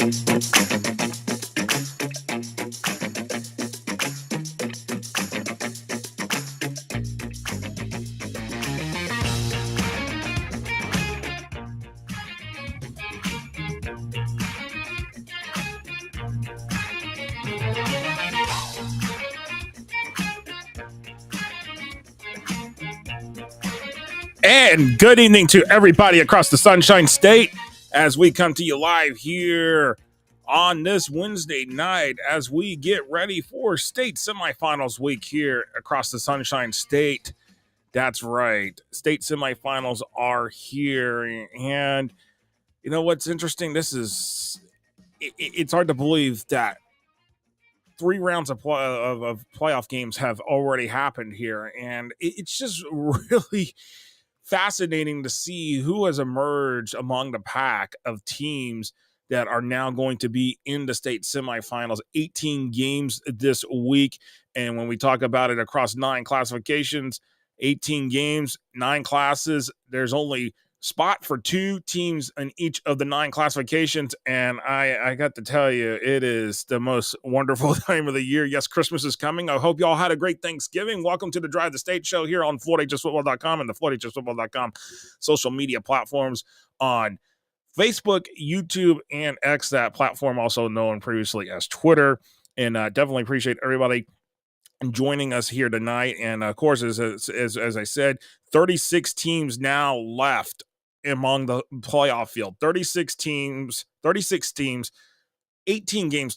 And good evening to everybody across the Sunshine State as we come to you live here on this Wednesday night as we get ready for state semifinals week here across the Sunshine State. That's right. State semifinals are here. And you know what's interesting? It's hard to believe that 3 rounds of playoff games have already happened here. And it's just really fascinating to see who has emerged among the pack of teams that are now going to be in the state semifinals. 18 games this week. And when we talk about it across 9 classifications, 18 games, 9 classes, there's only spot for 2 teams in each of the 9 classifications. And I got to tell you, it is the most wonderful time of the year. Yes, Christmas is coming. I hope you all had a great Thanksgiving. Welcome to the Drive the State show here on FloydHSFootball.com and the FloydHSFootball.com social media platforms on Facebook, YouTube, and X, that platform also known previously as Twitter. And definitely appreciate everybody joining us here tonight. And of course, as I said, 36 teams now left among the playoff field. 36 teams, 18 games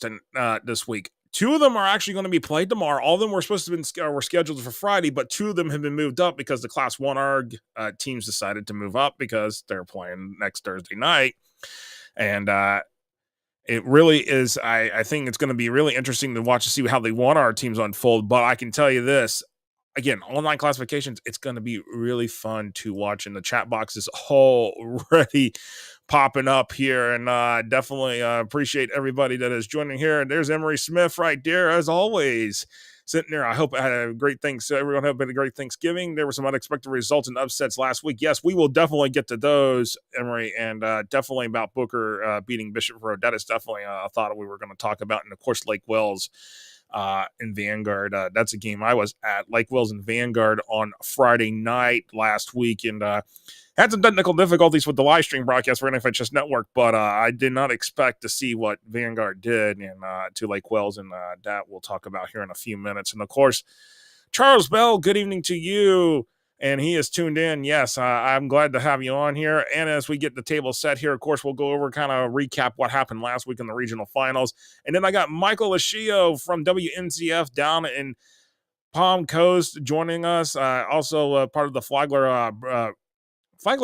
this week. 2 of them are actually going to be played tomorrow. All of them were supposed to were scheduled for Friday, but 2 of them have been moved up because the Class 1R teams decided to move up because they're playing next Thursday night. And it really is, I think it's going to be really interesting to watch to see how the 1R teams unfold. But I can tell you this, again, online classifications, it's going to be really fun to watch. And the chat box is already popping up here. And definitely appreciate everybody that is joining here. And there's Emery Smith right there, as always, sitting there. I hope I had a great everyone had a great Thanksgiving. There were some unexpected results and upsets last week. Yes, we will definitely get to those, Emery, and definitely about Booker beating Bishop Road. That is definitely a thought we were going to talk about. And of course, Lake Wells in Vanguard. That's a game I was at, Lake Wells and Vanguard, on Friday night last week, and had some technical difficulties with the live stream broadcast for FHS Network, but I did not expect to see what Vanguard did and to Lake Wells, and that we'll talk about here in a few minutes. And of course, Charles Bell, good evening to you. And he is tuned in. Yes, I'm glad to have you on here. And as we get the table set here, of course, we'll go over, kind of recap what happened last week in the regional finals. And then I got Michael Lischio from WNZF down in Palm Coast joining us. Also part of the Flagler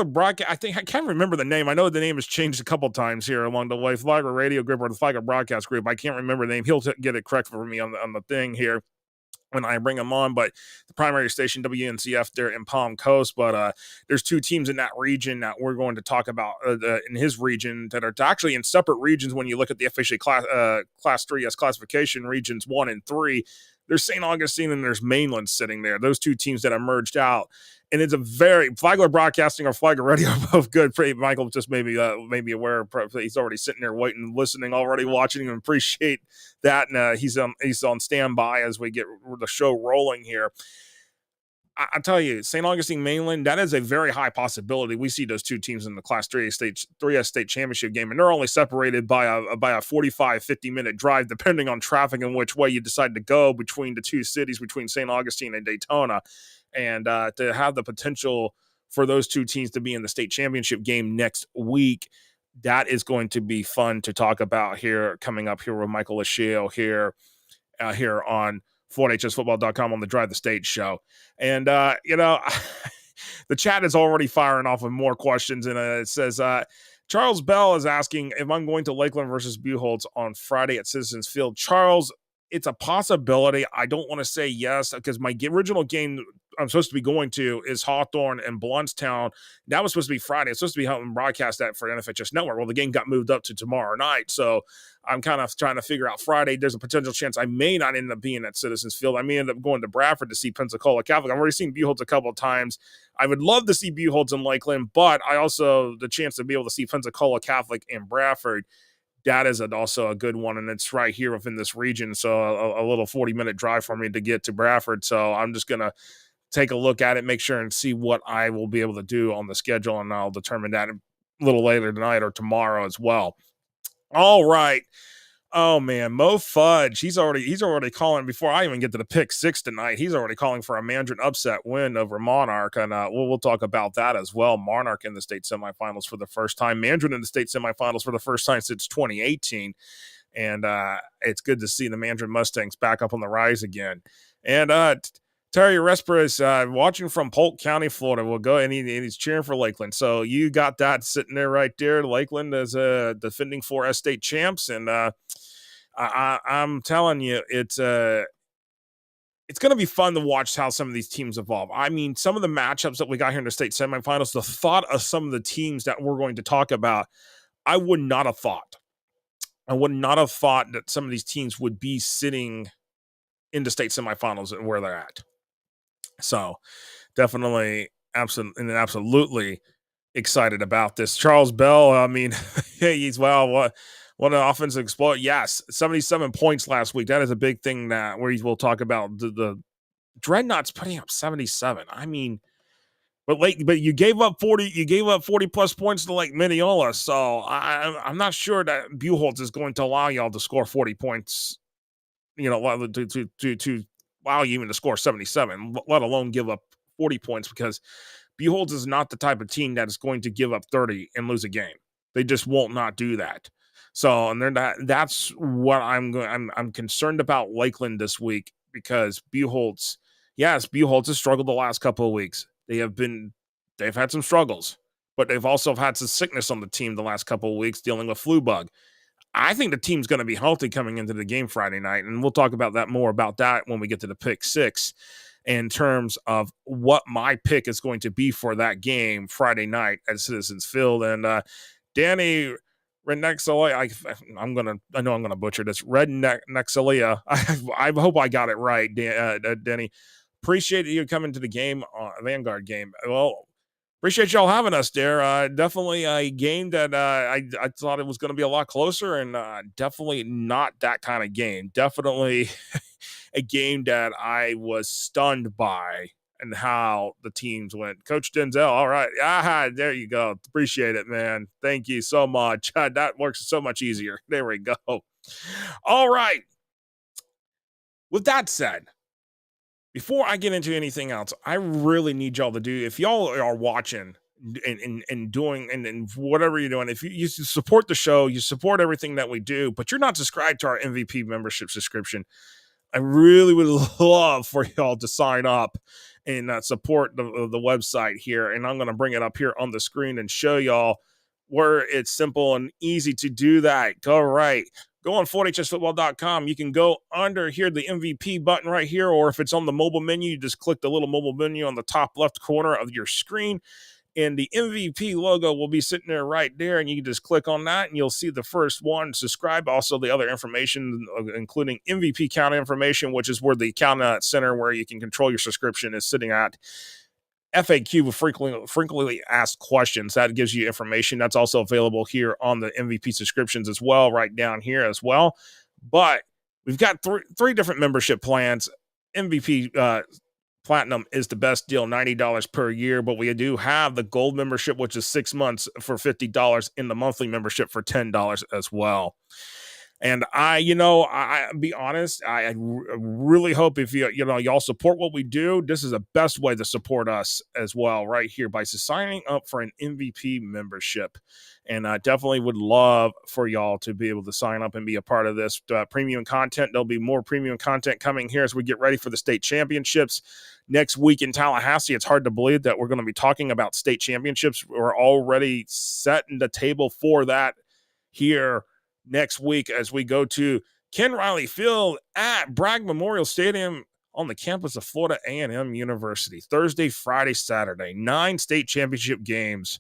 broadcast. I can't remember the name. I know the name has changed a couple times here along the way. Flagler Radio Group or the Flagler Broadcast Group. I can't remember the name. He'll get it correct for me on the thing here when I bring them on, but the primary station, WNZF, there in Palm Coast. But there's 2 teams in that region that we're going to talk about in his region that are actually in separate regions. When you look at the FHSAA Class 3S classification, regions 1 and 3, there's St. Augustine and there's Mainland sitting there. Those 2 teams that emerged out. And it's a very Flagler Broadcasting or Flagler Radio are both good. Michael just maybe aware. He's already sitting there waiting, listening, already watching, and appreciate that. And he's on standby as we get the show rolling here. I tell you, St. Augustine Mainland, that is a very high possibility. We see those 2 teams in the Class 3S State Championship game, and they're only separated by a 45, 50-minute drive, depending on traffic and which way you decide to go between the 2 cities, between St. Augustine and Daytona. And to have the potential for those 2 teams to be in the state championship game next week, that is going to be fun to talk about here, coming up here with Michael Lischio here on FloydHSFootball.com on the Drive the State show. And, the chat is already firing off with more questions. And it says, Charles Bell is asking if I'm going to Lakeland versus Buchholz on Friday at Citizens Field. Charles, it's a possibility. I don't want to say yes because my original game I'm supposed to be going to is Hawthorne and Bluntstown. That was supposed to be Friday. It's supposed to be helping broadcast that for NFHS Network. Well, the game got moved up to tomorrow night. So I'm kind of trying to figure out Friday. There's a potential chance I may not end up being at Citizens Field. I may end up going to Bradford to see Pensacola Catholic. I've already seen Buchholz a couple of times. I would love to see Buchholz in Lakeland, but I also the chance to be able to see Pensacola Catholic in Bradford that is also a good one, and it's right here within this region, so a little 40-minute drive for me to get to Bradford. So I'm just gonna take a look at it, make sure and see what I will be able to do on the schedule, and I'll determine that a little later tonight or tomorrow as well. All right. Oh man, Mo Fudge. He's already calling before I even get to the pick six tonight. He's already calling for a Mandarin upset win over Monarch, and we'll talk about that as well. Monarch in the state semifinals for the first time. Mandarin in the state semifinals for the first time since 2018, and it's good to see the Mandarin Mustangs back up on the rise again. And Terry Resper is watching from Polk County, Florida. We'll go, and he's cheering for Lakeland. So you got that sitting there right there. Lakeland is defending 4S state champs, and I'm telling you, it's going to be fun to watch how some of these teams evolve. I mean, some of the matchups that we got here in the state semifinals, the thought of some of the teams that we're going to talk about, I would not have thought. I would not have thought that some of these teams would be sitting in the state semifinals and where they're at. So definitely absolutely excited about this. Charles Bell, I mean, he's what an offensive exploit. Yes, 77 points last week. That is a big thing that where we'll talk about the Dreadnoughts putting up 77. I mean, but you gave up 40. You gave up 40 plus points to Lake Minneola. So I'm not sure that Buchholz is going to allow y'all to score 40 points. You know, to allow you even to score 77, let alone give up 40 points, because Buchholz is not the type of team that is going to give up 30 and lose a game. They just won't not do that. So, and they're not. That's what I'm concerned about Lakeland this week, because Buchholz has struggled the last couple of weeks. They've had some struggles, but they've also had some sickness on the team the last couple of weeks, dealing with flu bug. I think the team's going to be healthy coming into the game Friday night, and we'll talk about that when we get to the pick six in terms of what my pick is going to be for that game Friday night at Citizens Field. And Danny Rednexelia, I know I'm gonna butcher this. Rednexelia. I hope I got it right, Danny. Appreciate you coming to the game, Vanguard game. Well, appreciate y'all having us there. Definitely a game that I thought it was going to be a lot closer, and definitely not that kind of game. Definitely a game that I was stunned by and how the teams went. Coach Denzel, all right. There you go. Appreciate it, man. Thank you so much. That works so much easier. There we go. All right. With that said, before I get into anything else, I really need y'all to do, if y'all are watching and doing and whatever you're doing, if you support the show, you support everything that we do, but you're not subscribed to our MVP membership subscription, I really would love for y'all to sign up and support the website here. And I'm going to bring it up here on the screen and show y'all where it's simple and easy to do that. Go on FHSFootball.com. You can go under here, the MVP button right here, or if it's on the mobile menu, you just click the little mobile menu on the top left corner of your screen, and the MVP logo will be sitting there right there, and you can just click on that, and you'll see the first one. Subscribe. Also, the other information, including MVP count information, which is where the count center where you can control your subscription is sitting at. FAQ with frequently asked questions. That gives you information. That's also available here on the MVP subscriptions as well, right down here as well. But we've got three different membership plans. MVP Platinum is the best deal, $90 per year, but we do have the Gold membership, which is 6 months for $50, and the monthly membership for $10 as well. And I be honest, I really hope if y'all support what we do, this is the best way to support us as well, right here, by signing up for an MVP membership. And I definitely would love for y'all to be able to sign up and be a part of this premium content. There'll be more premium content coming here as we get ready for the state championships next week in Tallahassee. It's hard to believe that we're going to be talking about state championships. We're already setting the table for that here next week as we go to Ken Riley Field at Bragg Memorial Stadium on the campus of Florida A&M University. Thursday, Friday, Saturday, 9 state championship games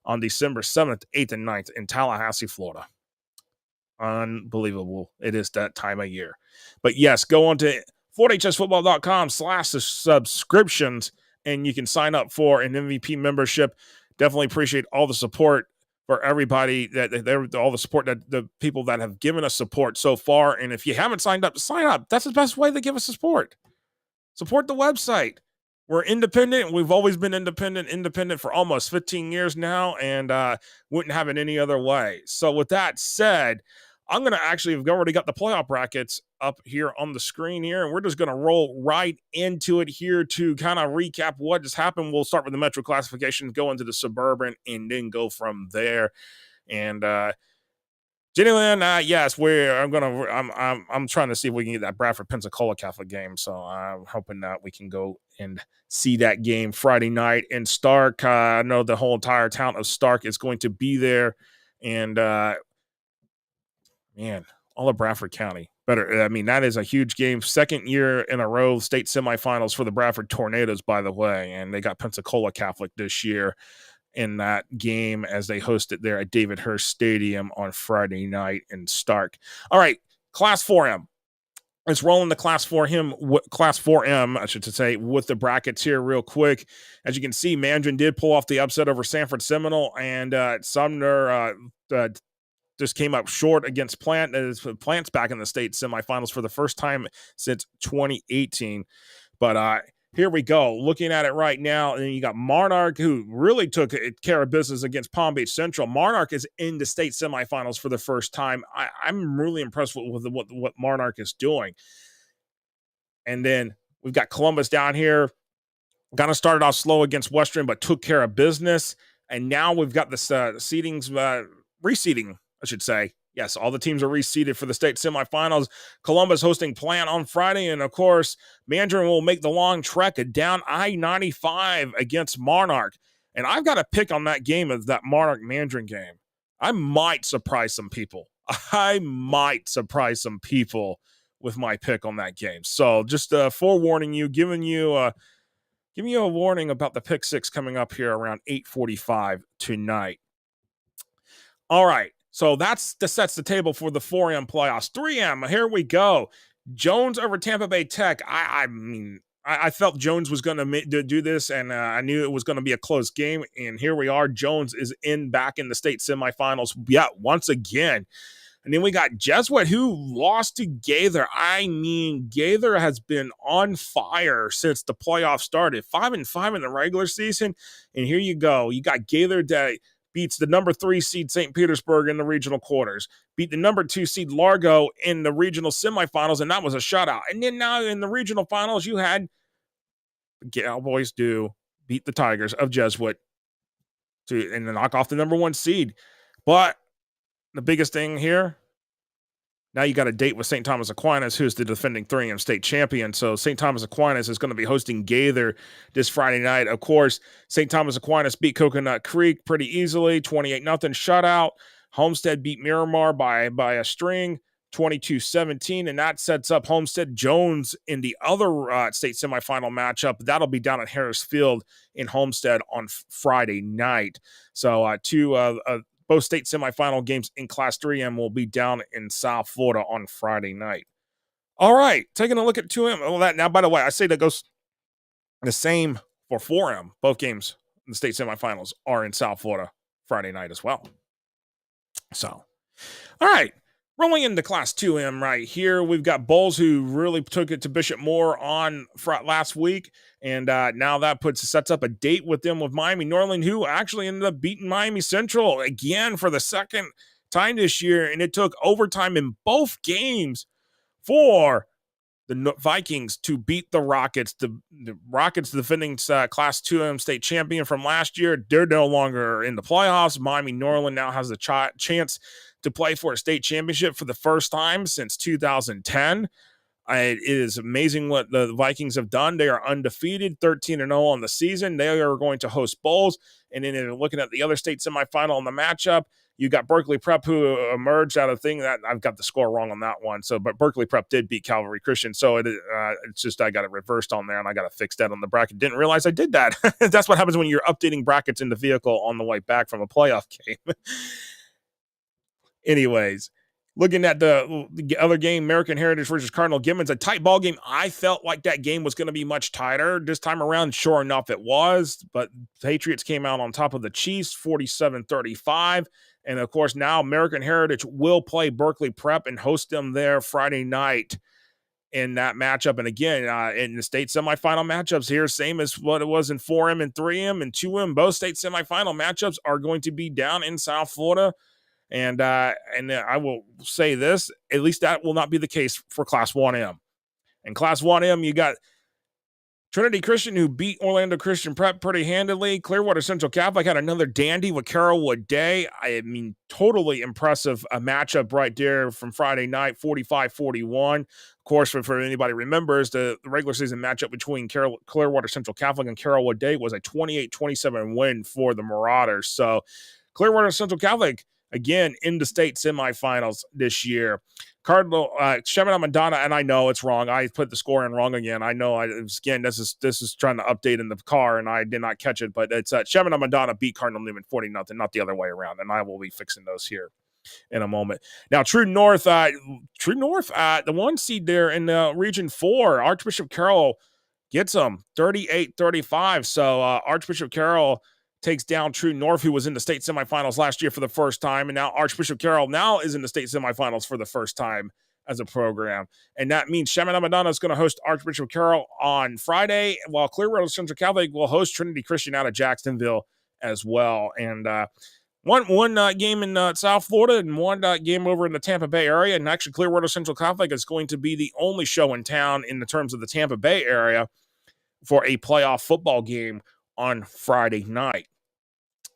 on December 7th, 8th, and 9th in Tallahassee, Florida. Unbelievable. It is that time of year. But yes, go on to FortHSFootball.com/subscriptions and you can sign up for an MVP membership. Definitely appreciate all the support for everybody that all the support that the people that have given us support so far. And if you haven't signed up, sign up. That's the best way to give us support. Support the website. We're independent. We've always been independent for almost 15 years now, and wouldn't have it any other way. So with that said, I'm going to actually, we've already got the playoff brackets up here on the screen here, and we're just going to roll right into it here to kind of recap what has happened. We'll start with the Metro classification, go into the Suburban, and then go from there. And Jennyland, yes, I'm trying to see if we can get that Bradford Pensacola Catholic game. So I'm hoping that we can go and see that game Friday night in Stark. I know the whole entire town of Stark is going to be there, and man, all of Bradford County. That is a huge game. Second year in a row, state semifinals for the Bradford Tornadoes, by the way. And they got Pensacola Catholic this year in that game as they host it there at David Hurst Stadium on Friday night in Stark. All right, Class 4M. Let's roll into Class 4M, I should say, with the brackets here real quick. As you can see, Mandarin did pull off the upset over Sanford Seminole, and Sumner just came up short against Plant. Plant's back in the state semifinals for the first time since 2018. But here we go. Looking at it right now, and you got Monarch, who really took care of business against Palm Beach Central. Monarch is in the state semifinals for the first time. I'm really impressed with what Monarch is doing. And then we've got Columbus down here. Kind of started off slow against Western, but took care of business. And now we've got this reseeding, I should say. Yes, all the teams are reseeded for the state semifinals. Columbus hosting Plant on Friday. And, of course, Mandarin will make the long trek down I-95 against Monarch. And I've got a pick on that game of that Monarch-Mandarin game. I might surprise some people. With my pick on that game. So just forewarning you, giving you a warning about the pick six coming up here around 8:45 tonight. All right. So that sets the table for the 4M playoffs. 3M, here we go. Jones over Tampa Bay Tech. I felt Jones was going to do this, and I knew it was going to be a close game. And here we are. Jones is back in the state semifinals yet once again. And then we got Jesuit, who lost to Gaither. Gaither has been on fire since the playoffs started. 5-5 in the regular season. And here you go. You got Gaither that beats the number 3 seed St. Petersburg in the regional quarters, beat the number 2 seed Largo in the regional semifinals, and that was a shutout. And then now in the regional finals, you had the Cowboys beat the Tigers of Jesuit and knock off the number 1 seed. But the biggest thing here, now you got a date with St. Thomas Aquinas, who's the defending 3M state champion. So St. Thomas Aquinas is going to be hosting Gaither this Friday night. Of course, St. Thomas Aquinas beat Coconut Creek pretty easily, 28-0 shutout. Homestead beat Miramar by a string, 22-17, and that sets up Homestead Jones in the other state semifinal matchup. That'll be down at Harris Field in Homestead on Friday night. So both state semifinal games in Class 3M will be down in South Florida on Friday night. All right, taking a look at 2M. Well, now, by the way, I say that goes the same for 4M. Both games in the state semifinals are in South Florida Friday night as well. So, all right, rolling into Class 2M right here, we've got Bulls, who really took it to Bishop Moore on last week. And now that sets up a date with them with Miami Norland, who actually ended up beating Miami Central again for the second time this year. And it took overtime in both games for the Vikings to beat the Rockets. The Rockets, defending Class 2M state champion from last year, they're no longer in the playoffs. Miami Norland now has a chance to play for a state championship for the first time since 2010. It is amazing what the Vikings have done. They are undefeated, 13-0 on the season. They are going to host Bulls. And then looking at the other state semifinal in the matchup, you got Berkeley Prep, who emerged out of thing that I've got the score wrong on that one. So, but Berkeley Prep did beat Calvary Christian. So it's just I got it reversed on there, and I got to fix that on the bracket. Didn't realize I did that. That's what happens when you're updating brackets in the vehicle on the way back from a playoff game. Anyways. Looking at the other game, American Heritage versus Cardinal Gibbons, a tight ball game. I felt like that game was going to be much tighter this time around. Sure enough, it was, but Patriots came out on top of the Chiefs, 47-35. And of course, now American Heritage will play Berkeley Prep and host them there Friday night in that matchup. And again, in the state semifinal matchups here, same as what it was in 4M and 3M and 2M, both state semifinal matchups are going to be down in South Florida. And I will say this, at least that will not be the case for Class 1M. In Class 1M, you got Trinity Christian, who beat Orlando Christian Prep pretty handily. Clearwater Central Catholic had another dandy with Carrollwood Day. I mean, totally impressive matchup right there from Friday night, 45-41. Of course, for anybody remembers, the regular season matchup between Clearwater Central Catholic and Carrollwood Day was a 28-27 win for the Marauders. So Clearwater Central Catholic, again, in the state semifinals this year. Cardinal Chemin Madonna, and I know it's wrong. I put the score in wrong again. I know. Again, this is trying to update in the car, and I did not catch it. But it's Chemin Madonna beat Cardinal Newman 40-0, not the other way around. And I will be fixing those here in a moment. Now, True North, the one seed there in Region 4, Archbishop Carroll gets them 38-35. So Archbishop Carroll takes down True North, who was in the state semifinals last year for the first time, and now Archbishop Carroll now is in the state semifinals for the first time as a program. And that means Chaminade Madonna is going to host Archbishop Carroll on Friday, while Clearwater Central Catholic will host Trinity Christian out of Jacksonville as well. And one game in South Florida and one game over in the Tampa Bay area. And actually, Clearwater Central Catholic is going to be the only show in town in the terms of the Tampa Bay area for a playoff football game on Friday night.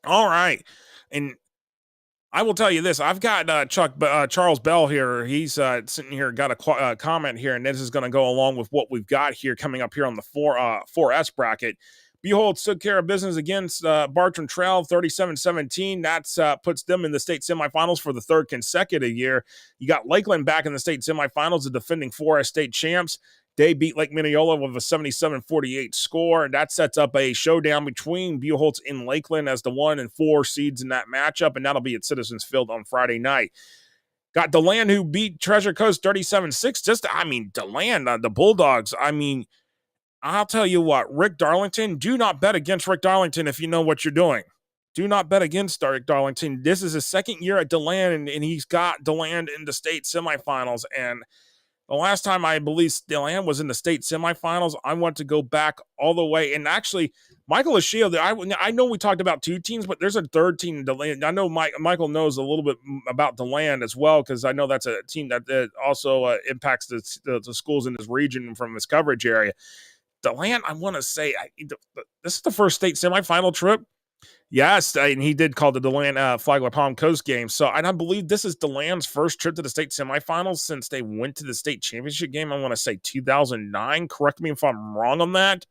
All right. And I will tell you this. I've got Charles Bell here. He's sitting here, got a comment here, and this is going to go along with what we've got here coming up here on the 4S bracket. Behold took care of business against Bartram Trail 37-17. That puts them in the state semifinals for the third consecutive year. You got Lakeland back in the state semifinals, the defending 4S state champs. They beat Lake Minneola with a 77-48 score, and that sets up a showdown between Buchholz and Lakeland as the 1 and 4 seeds in that matchup, and that'll be at Citizens Field on Friday night. Got DeLand, who beat Treasure Coast 37-6. DeLand, the Bulldogs, I'll tell you what, Rick Darlington, do not bet against Rick Darlington if you know what you're doing. Do not bet against Rick Darlington. This is his second year at DeLand, and he's got DeLand in the state semifinals, and the last time I believe DeLand was in the state semifinals, I want to go back all the way. And actually, Michael Lischio, I know we talked about two teams, but there's a third team in DeLand. I know Michael knows a little bit about DeLand as well, because I know that's a team that also impacts the schools in this region from his coverage area. DeLand, I want to say, this is the first state semifinal trip. Yes, and he did call the DeLand Flagler Palm Coast game. So, and I believe this is DeLand's first trip to the state semifinals since they went to the state championship game. I want to say 2009. Correct me if I'm wrong on that.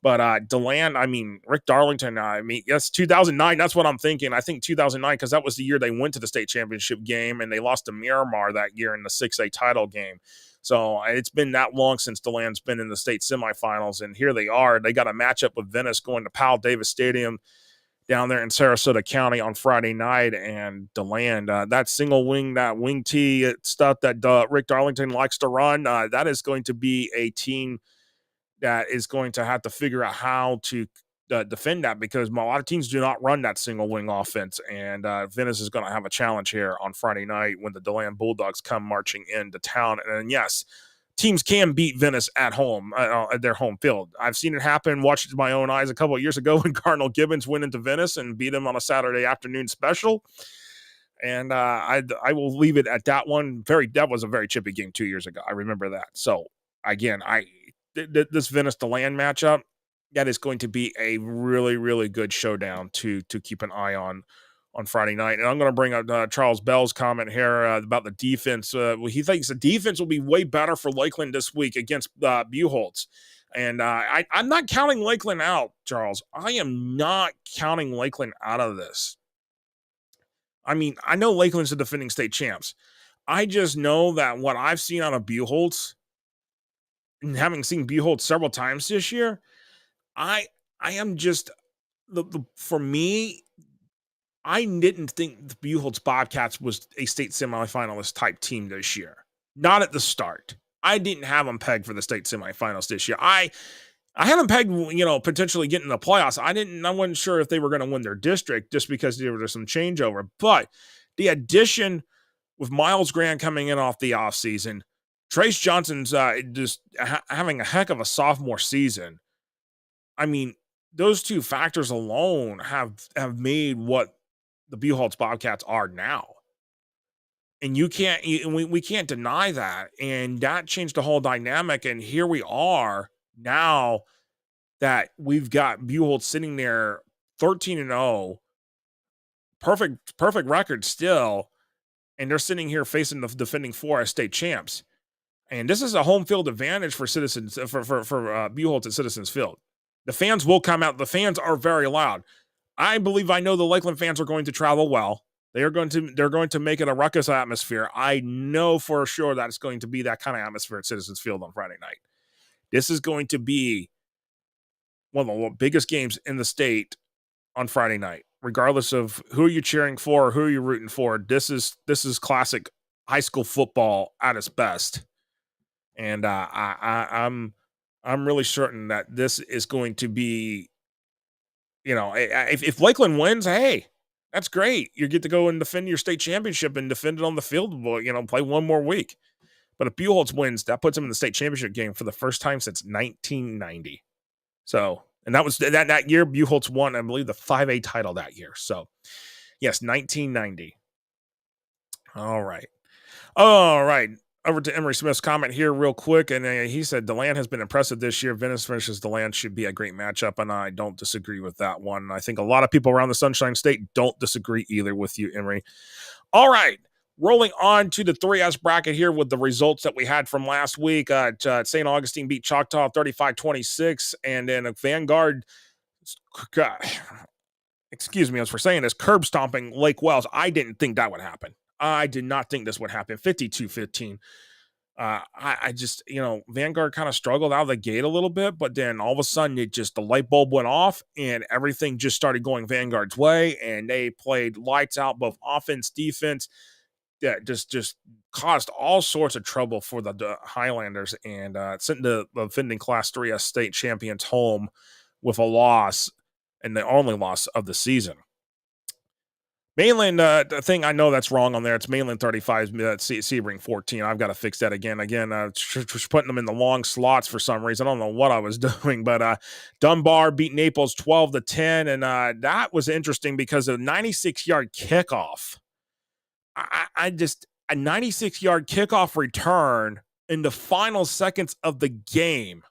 But DeLand, Rick Darlington, yes, 2009. That's what I'm thinking. I think 2009, because that was the year they went to the state championship game and they lost to Miramar that year in the 6A title game. So it's been that long since DeLand's been in the state semifinals, and here they are. They got a matchup with Venice going to Powell Davis Stadium down there in Sarasota County on Friday night, and DeLand, that single wing, that wing tee stuff that Rick Darlington likes to run, that is going to be a team that is going to have to figure out how to defend that, because a lot of teams do not run that single wing offense, and Venice is going to have a challenge here on Friday night when the DeLand Bulldogs come marching into town. And yes, teams can beat Venice at home, at their home field. I've seen it happen, watched it with my own eyes a couple of years ago when Cardinal Gibbons went into Venice and beat them on a Saturday afternoon special. And I will leave it at that one. That was a very chippy game 2 years ago. I remember that. So again, this Venice DeLand matchup, that is going to be a really, really good showdown to keep an eye on Friday night. And I'm going to bring up Charles Bell's comment here about the defense. He thinks the defense will be way better for Lakeland this week against Buchholz. And I'm not counting Lakeland out, Charles. I am not counting Lakeland out of this. I know Lakeland's the defending state champs. I just know that what I've seen out of Buchholz, and having seen Buchholz several times this year, I am just, for me, I didn't think the Buchholz Bobcats was a state semifinalist type team this year. Not at the start. I didn't have them pegged for the state semifinals this year. I had them pegged, potentially getting the playoffs. I wasn't sure if they were going to win their district just because there was some changeover. But the addition with Miles Grant coming in off the offseason, Trace Johnson's just having a heck of a sophomore season. I mean, those two factors alone have made what the Buchholz Bobcats are now. And we can't deny that. And that changed the whole dynamic. And here we are now that we've got Buchholz sitting there 13-0, perfect record still. And they're sitting here facing the defending 4S state champs. And this is a home field advantage for Citizens for Buchholz at Citizens Field. The fans will come out. The fans are very loud. I know the Lakeland fans are going to travel well. They're going to make it a ruckus atmosphere. I know for sure that it's going to be that kind of atmosphere at Citizens Field on Friday night. This is going to be one of the biggest games in the state on Friday night, regardless of who you're cheering for or who you're rooting for. This is classic high school football at its best. And I'm really certain that this is going to be, if Lakeland wins, hey, that's great. You get to go and defend your state championship and defend it on the field, play one more week. But if Buchholz wins, that puts them in the state championship game for the first time since 1990. So, and that was that year Buchholz won, I believe, the 5A title that year. So, yes, 1990. All right. Over to Emery Smith's comment here real quick. And he said, DeLand has been impressive this year. Venice versus DeLand should be a great matchup. And I don't disagree with that one. I think a lot of people around the Sunshine State don't disagree either with you, Emery. All right. Rolling on to the 3S bracket here with the results that we had from last week. St. Augustine beat Choctaw 35-26. And then Vanguard, excuse me as for saying this, curb stomping Lake Wells. I didn't think that would happen. I did not think this would happen. 52-15. I just, Vanguard kind of struggled out of the gate a little bit, but then all of a sudden the light bulb went off and everything just started going Vanguard's way, and they played lights out, both offense, defense. That just caused all sorts of trouble for the Highlanders, and sent the defending Class 3S state champions home with a loss, and the only loss of the season. Mainland, the thing I know that's wrong on there. It's Mainland 35, Sebring 14. I've got to fix that again. Putting them in the long slots for some reason. I don't know what I was doing, but Dunbar beat Naples 12-10, and that was interesting because of a 96-yard kickoff. A 96-yard kickoff return in the final seconds of the game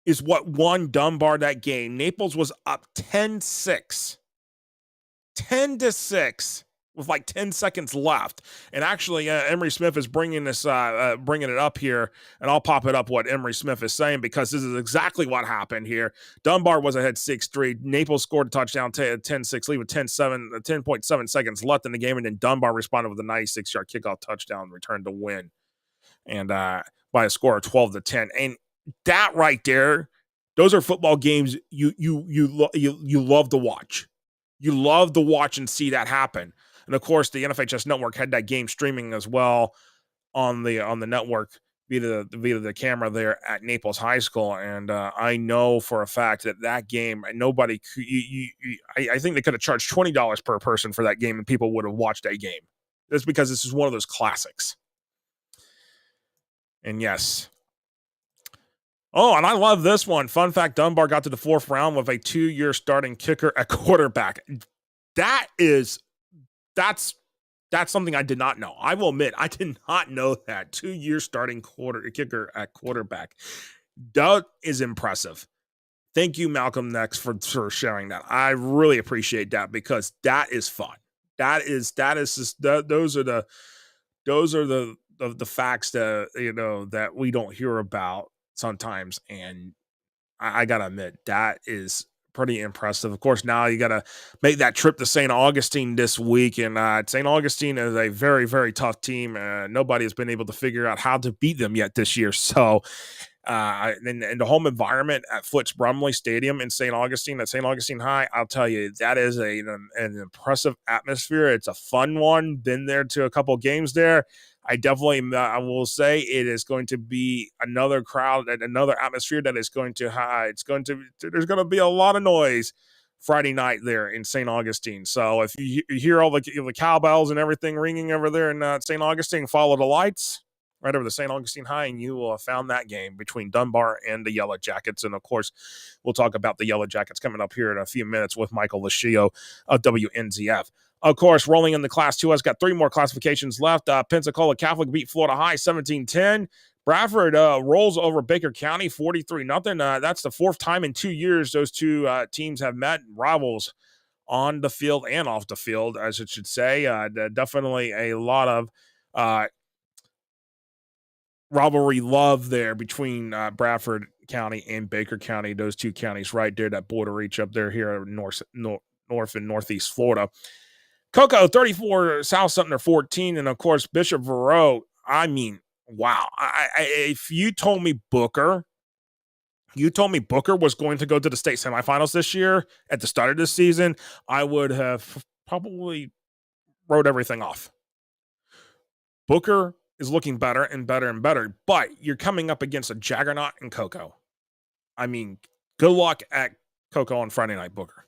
is what won Dunbar that game. Naples was up 10-6 with like 10 seconds left. And actually, Emery Smith is bringing it up here, and I'll pop it up what Emery Smith is saying, because this is exactly what happened here. Dunbar was ahead 6-3. Naples scored a touchdown, 10-6 lead with 10.7 seconds left in the game, and then Dunbar responded with a 96-yard kickoff touchdown return to win, and by a score of 12-10. And that right there, those are football games you love to watch. You love to watch and see that happen. And of course, the NFHS network had that game streaming as well on the network via the camera there at Naples High School. And I know for a fact that game, nobody, I think they could have charged $20 per person for that game, and people would have watched that game. That's because this is one of those classics. And yes. Oh, and I love this one. Fun fact, Dunbar got to the 4th round with a 2-year starting kicker at quarterback. That's something I did not know. I will admit, I did not know that. 2-year starting kicker at quarterback. That is impressive. Thank you, Malcolm Nex, for sharing that. I really appreciate that, because that is fun. Those are the facts that that we don't hear about sometimes, and I gotta admit, that is pretty impressive. Of course, now you gotta make that trip to St. Augustine this week, and St. Augustine is a very, very tough team. Nobody has been able to figure out how to beat them yet this year, so in the home environment at Foots Brumley Stadium in St. Augustine at St. Augustine High, I'll tell you, that is an impressive atmosphere. It's a fun one. Been there to a couple games there. I definitely, I will say, it is going to be another crowd and another atmosphere that is going to there's going to be a lot of noise Friday night there in St. Augustine. So if you hear all the cowbells and everything ringing over there in St. Augustine, follow the lights right over the St. Augustine High, and you will have found that game between Dunbar and the Yellow Jackets. And, of course, we'll talk about the Yellow Jackets coming up here in a few minutes with Michael Lischio of WNZF. Of course, rolling in the Class 2S, got 3 more classifications left. Pensacola Catholic beat Florida High 17-10. Bradford rolls over Baker County 43-0. That's the 4th time in 2 years those two teams have met, rivals on the field and off the field, as it should say. Definitely a lot of rivalry love there between Bradford County and Baker County, those two counties right there that border each up there here in north and northeast Florida. Cocoa 34, South Sumter 14, and of course Bishop Verot. I mean, wow. If you told me Booker was going to go to the state semifinals this year at the start of this season, I would have probably wrote everything off. Booker is looking better and better and better, but you're coming up against a juggernaut in Cocoa. I mean, good luck at Cocoa on Friday night, Booker.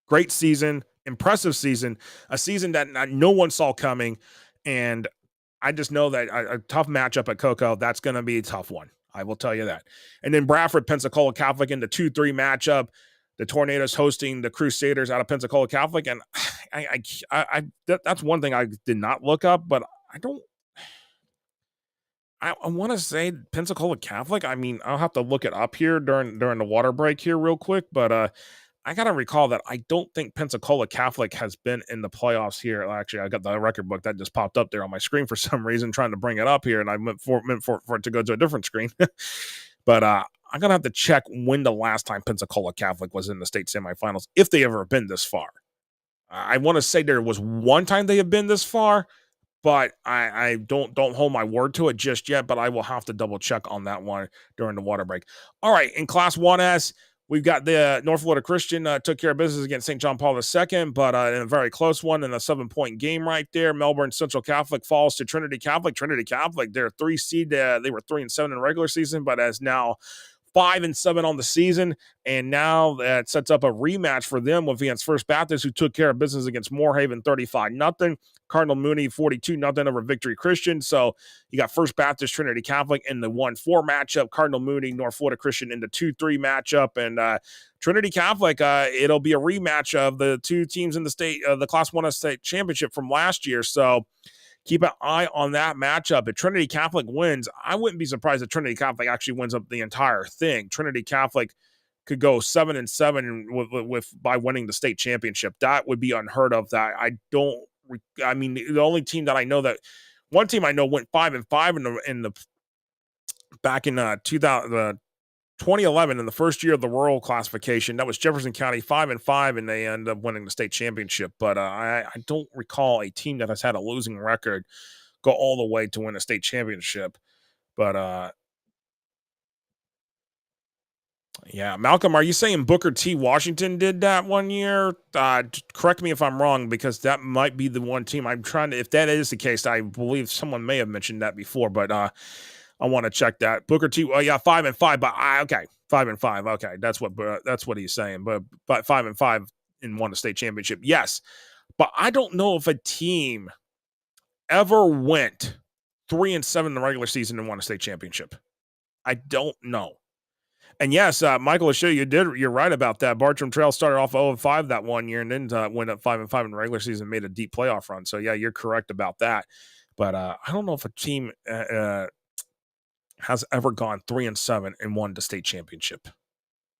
Great season, impressive season, a season that no one saw coming, and I just know that a tough matchup at Cocoa, that's going to be a tough one. I will tell you that. And then Bradford, Pensacola Catholic in the 2-3 matchup. The Tornadoes hosting the Crusaders out of Pensacola Catholic, and that's one thing I did not look up, but I want to say Pensacola Catholic. I mean, I'll have to look it up here during the water break here real quick, but I got to recall that I don't think Pensacola Catholic has been in the playoffs here. Actually, I got the record book that just popped up there on my screen for some reason, trying to bring it up here, and I meant for it to go to a different screen. But I'm going to have to check when the last time Pensacola Catholic was in the state semifinals, if they ever been this far. I want to say there was one time they have been this far, but I don't hold my word to it just yet, but I will have to double check on that one during the water break. All right, in Class 1S, we've got the North Florida Christian took care of business against St. John Paul II, but in a very close one in a 7-point game right there. Melbourne Central Catholic falls to Trinity Catholic. Trinity Catholic, they're 3 seed. They were 3-7 in regular season, but as now 5-7 on the season, and now that sets up a rematch for them against First Baptist, who took care of business against Moorhaven 35-0. Cardinal Mooney 42-0 over Victory Christian. So you got First Baptist, Trinity Catholic in the 1-4 matchup. Cardinal Mooney, North Florida Christian in the 2-3 matchup, and Trinity Catholic. It'll be a rematch of the two teams in the state, the Class 1 State Championship from last year. So keep an eye on that matchup. If Trinity Catholic wins, I wouldn't be surprised if Trinity Catholic actually wins up the entire thing. Trinity Catholic could go 7-7 by winning the state championship. That would be unheard of. I mean, the only team that I know one team I know went 5-5 back in 2011 in the first year of the rural classification. That was Jefferson County 5-5, and they ended up winning the state championship. But I don't recall a team that has had a losing record go all the way to win a state championship. But yeah, Malcolm, are you saying Booker T. Washington did that one year? Correct me if I'm wrong, because that might be the one team I'm trying to. If that is the case, I believe someone may have mentioned that before, but I want to check that. Booker T. Well, yeah, 5-5, but okay, 5-5. Okay, that's what he's saying. But 5-5 and won the state championship. Yes, but I don't know if a team ever went 3-7 in the regular season and won a state championship. I don't know. And yes, Michael Lischio, you're right about that. Bartram Trail started off 0-5 that one year, and then went up 5-5 in the regular season, made a deep playoff run. So yeah, you're correct about that. But I don't know if a team has ever gone 3-7 and won the state championship.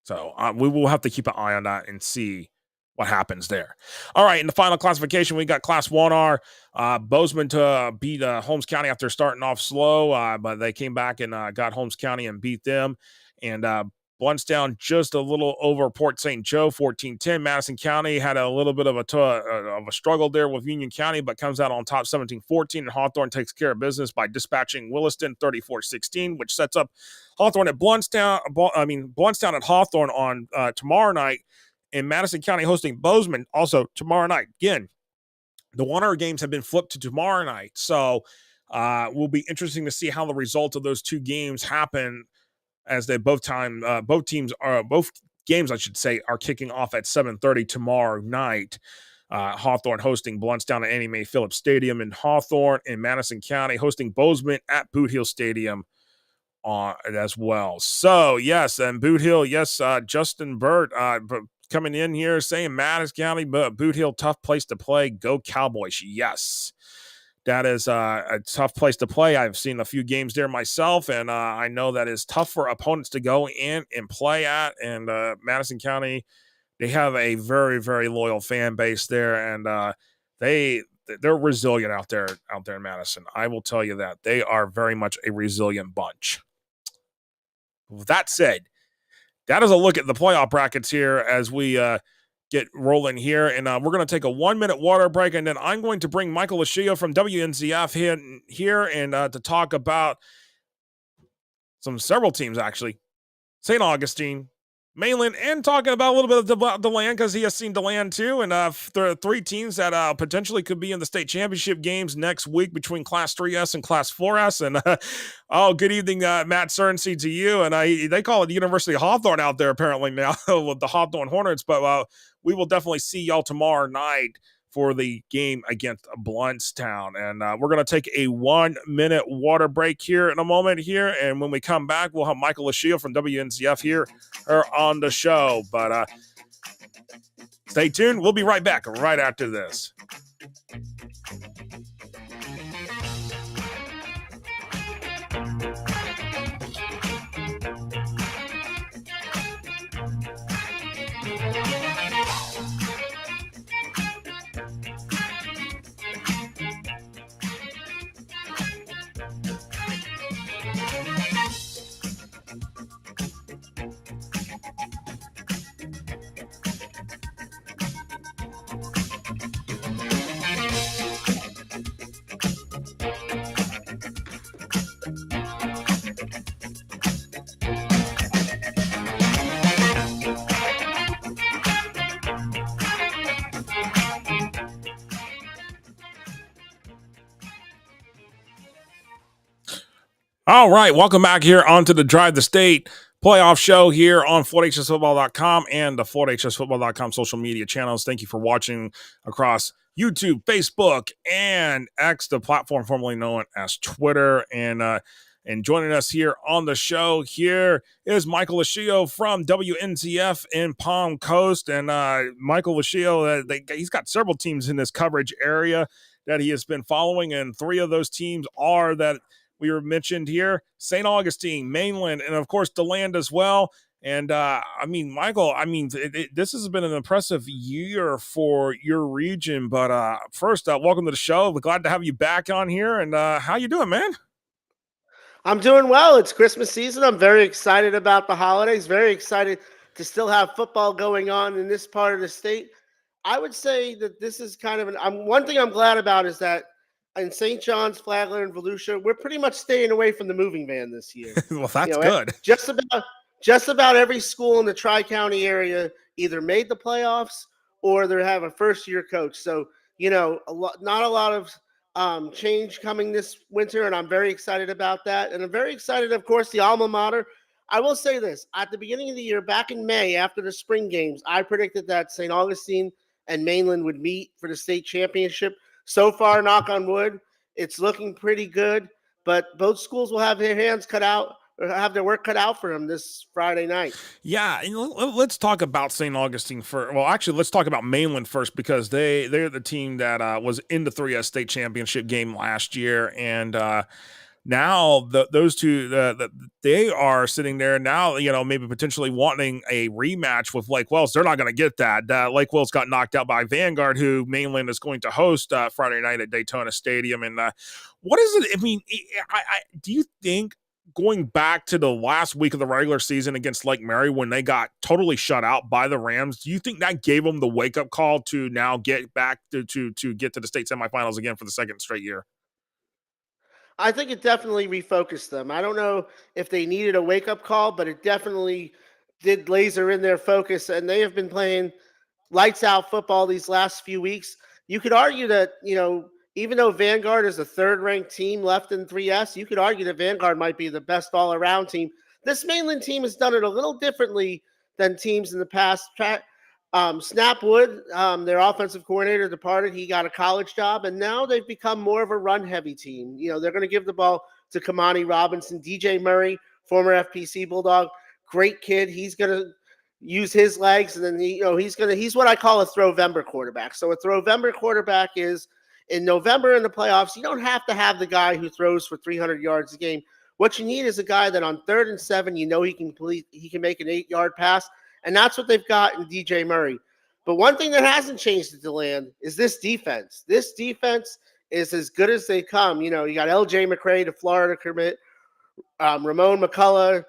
So we will have to keep an eye on that and see what happens there. All right, in the final classification, we got Class 1R. Bozeman to beat Holmes County after starting off slow, but they came back and got Holmes County and beat them. And Bluntstown just a little over Port St. Joe, 14-10. Madison County had a little bit of a struggle there with Union County, but comes out on top 17-14. And Hawthorne takes care of business by dispatching Williston 34-16, which sets up Hawthorne at Bluntstown at Hawthorne on tomorrow night, and Madison County hosting Bozeman also tomorrow night. Again, the 1-hour games have been flipped to tomorrow night, so will be interesting to see how the results of those two games happen, as they both games, I should say, are kicking off at 7:30 tomorrow night. Hawthorne hosting Bluntstown at Annie Mae Phillips Stadium in Hawthorne, and Madison County hosting Bozeman at Boot Hill Stadium as well. So, yes, and Boot Hill, yes, Justin Burt coming in here saying Madison County, but Boot Hill, tough place to play. Go Cowboys. Yes. That is a tough place to play. I've seen a few games there myself, and I know that is tough for opponents to go in and play at. And Madison County, they have a very, very loyal fan base there, and they're resilient out there in Madison. I will tell you that. They are very much a resilient bunch. With that said, that is a look at the playoff brackets here as we get rolling here, and we're going to take a 1-minute water break, and then I'm going to bring Michael Lischio from WNZF here and to talk about several teams, actually. St. Augustine, Mainland, and talking about a little bit of DeLand, because he has seen DeLand too, and there are 3 teams that potentially could be in the state championship games next week between Class 3S and Class 4S, and good evening, Matt Cerncy, to you, and they call it the University of Hawthorne out there apparently now with the Hawthorne Hornets, but we will definitely see y'all tomorrow night for the game against Bluntstown. And we're going to take a 1-minute water break here in a moment here. And when we come back, we'll have Michael Lischio from WNZF here on the show. But stay tuned. We'll be right back right after this. All right, welcome back here onto the Drive the State playoff show here on FortHSFootball.com and the FortHSFootball.com social media channels. Thank you for watching across YouTube, Facebook, and X, the platform formerly known as Twitter. And joining us here on the show here is Michael Lischio from WNZF in Palm Coast. And Michael Lischio, he's got several teams in this coverage area that he has been following, and 3 of those teams are that we were mentioned here: St. Augustine, Mainland, and of course DeLand as well. And Michael, this has been an impressive year for your region. But first, welcome to the show. We're glad to have you back on here. And how you doing, man? I'm doing well. It's Christmas season. I'm very excited about the holidays. Very excited to still have football going on in this part of the state. I would say that this is kind of one thing I'm glad about is that in St. John's, Flagler, and Volusia, we're pretty much staying away from the moving van this year. Well, that's good. Just about every school in the Tri-County area either made the playoffs or they have a first-year coach. So, not a lot of change coming this winter, and I'm very excited about that. And I'm very excited, of course, the alma mater. I will say this. At the beginning of the year, back in May, after the spring games, I predicted that St. Augustine and Mainland would meet for the state championship. So far, knock on wood, it's looking pretty good, but both schools will have their hands cut out or have their work cut out for them this Friday night. Yeah, and let's talk about St. Augustine first. Well, actually, let's talk about Mainland first, because they're the team that was in the 3S State Championship game last year, and now those two they are sitting there now, maybe potentially wanting a rematch with Lake Wells. They're not going to get that. Lake Wells got knocked out by Vanguard, who Mainland is going to host Friday night at Daytona Stadium. And what is it? I mean, do you think going back to the last week of the regular season against Lake Mary when they got totally shut out by the Rams, do you think that gave them the wake-up call to now get back to get to the state semifinals again for the second straight year? I think it definitely refocused them. I don't know if they needed a wake up call, but it definitely did laser in their focus. And they have been playing lights out football these last few weeks. You could argue that, even though Vanguard is a third ranked team left in 3S, you could argue that Vanguard might be the best all around team. This Mainland team has done it a little differently than teams in the past. Snap Wood, their offensive coordinator, departed. He got a college job, and now they've become more of a run-heavy team. They're going to give the ball to Kamani Robinson. DJ Murray, former FPC Bulldog, great kid. He's going to use his legs, and then he's what I call a Throwvember quarterback. So a Throwvember quarterback is in November in the playoffs. You don't have to have the guy who throws for 300 yards a game. What you need is a guy that on 3rd and 7, he can make an 8-yard pass. And that's what they've got in DJ Murray. But one thing that hasn't changed at DeLand is this defense. This defense is as good as they come. You got LJ McCray, the Florida commit, Ramon McCullough,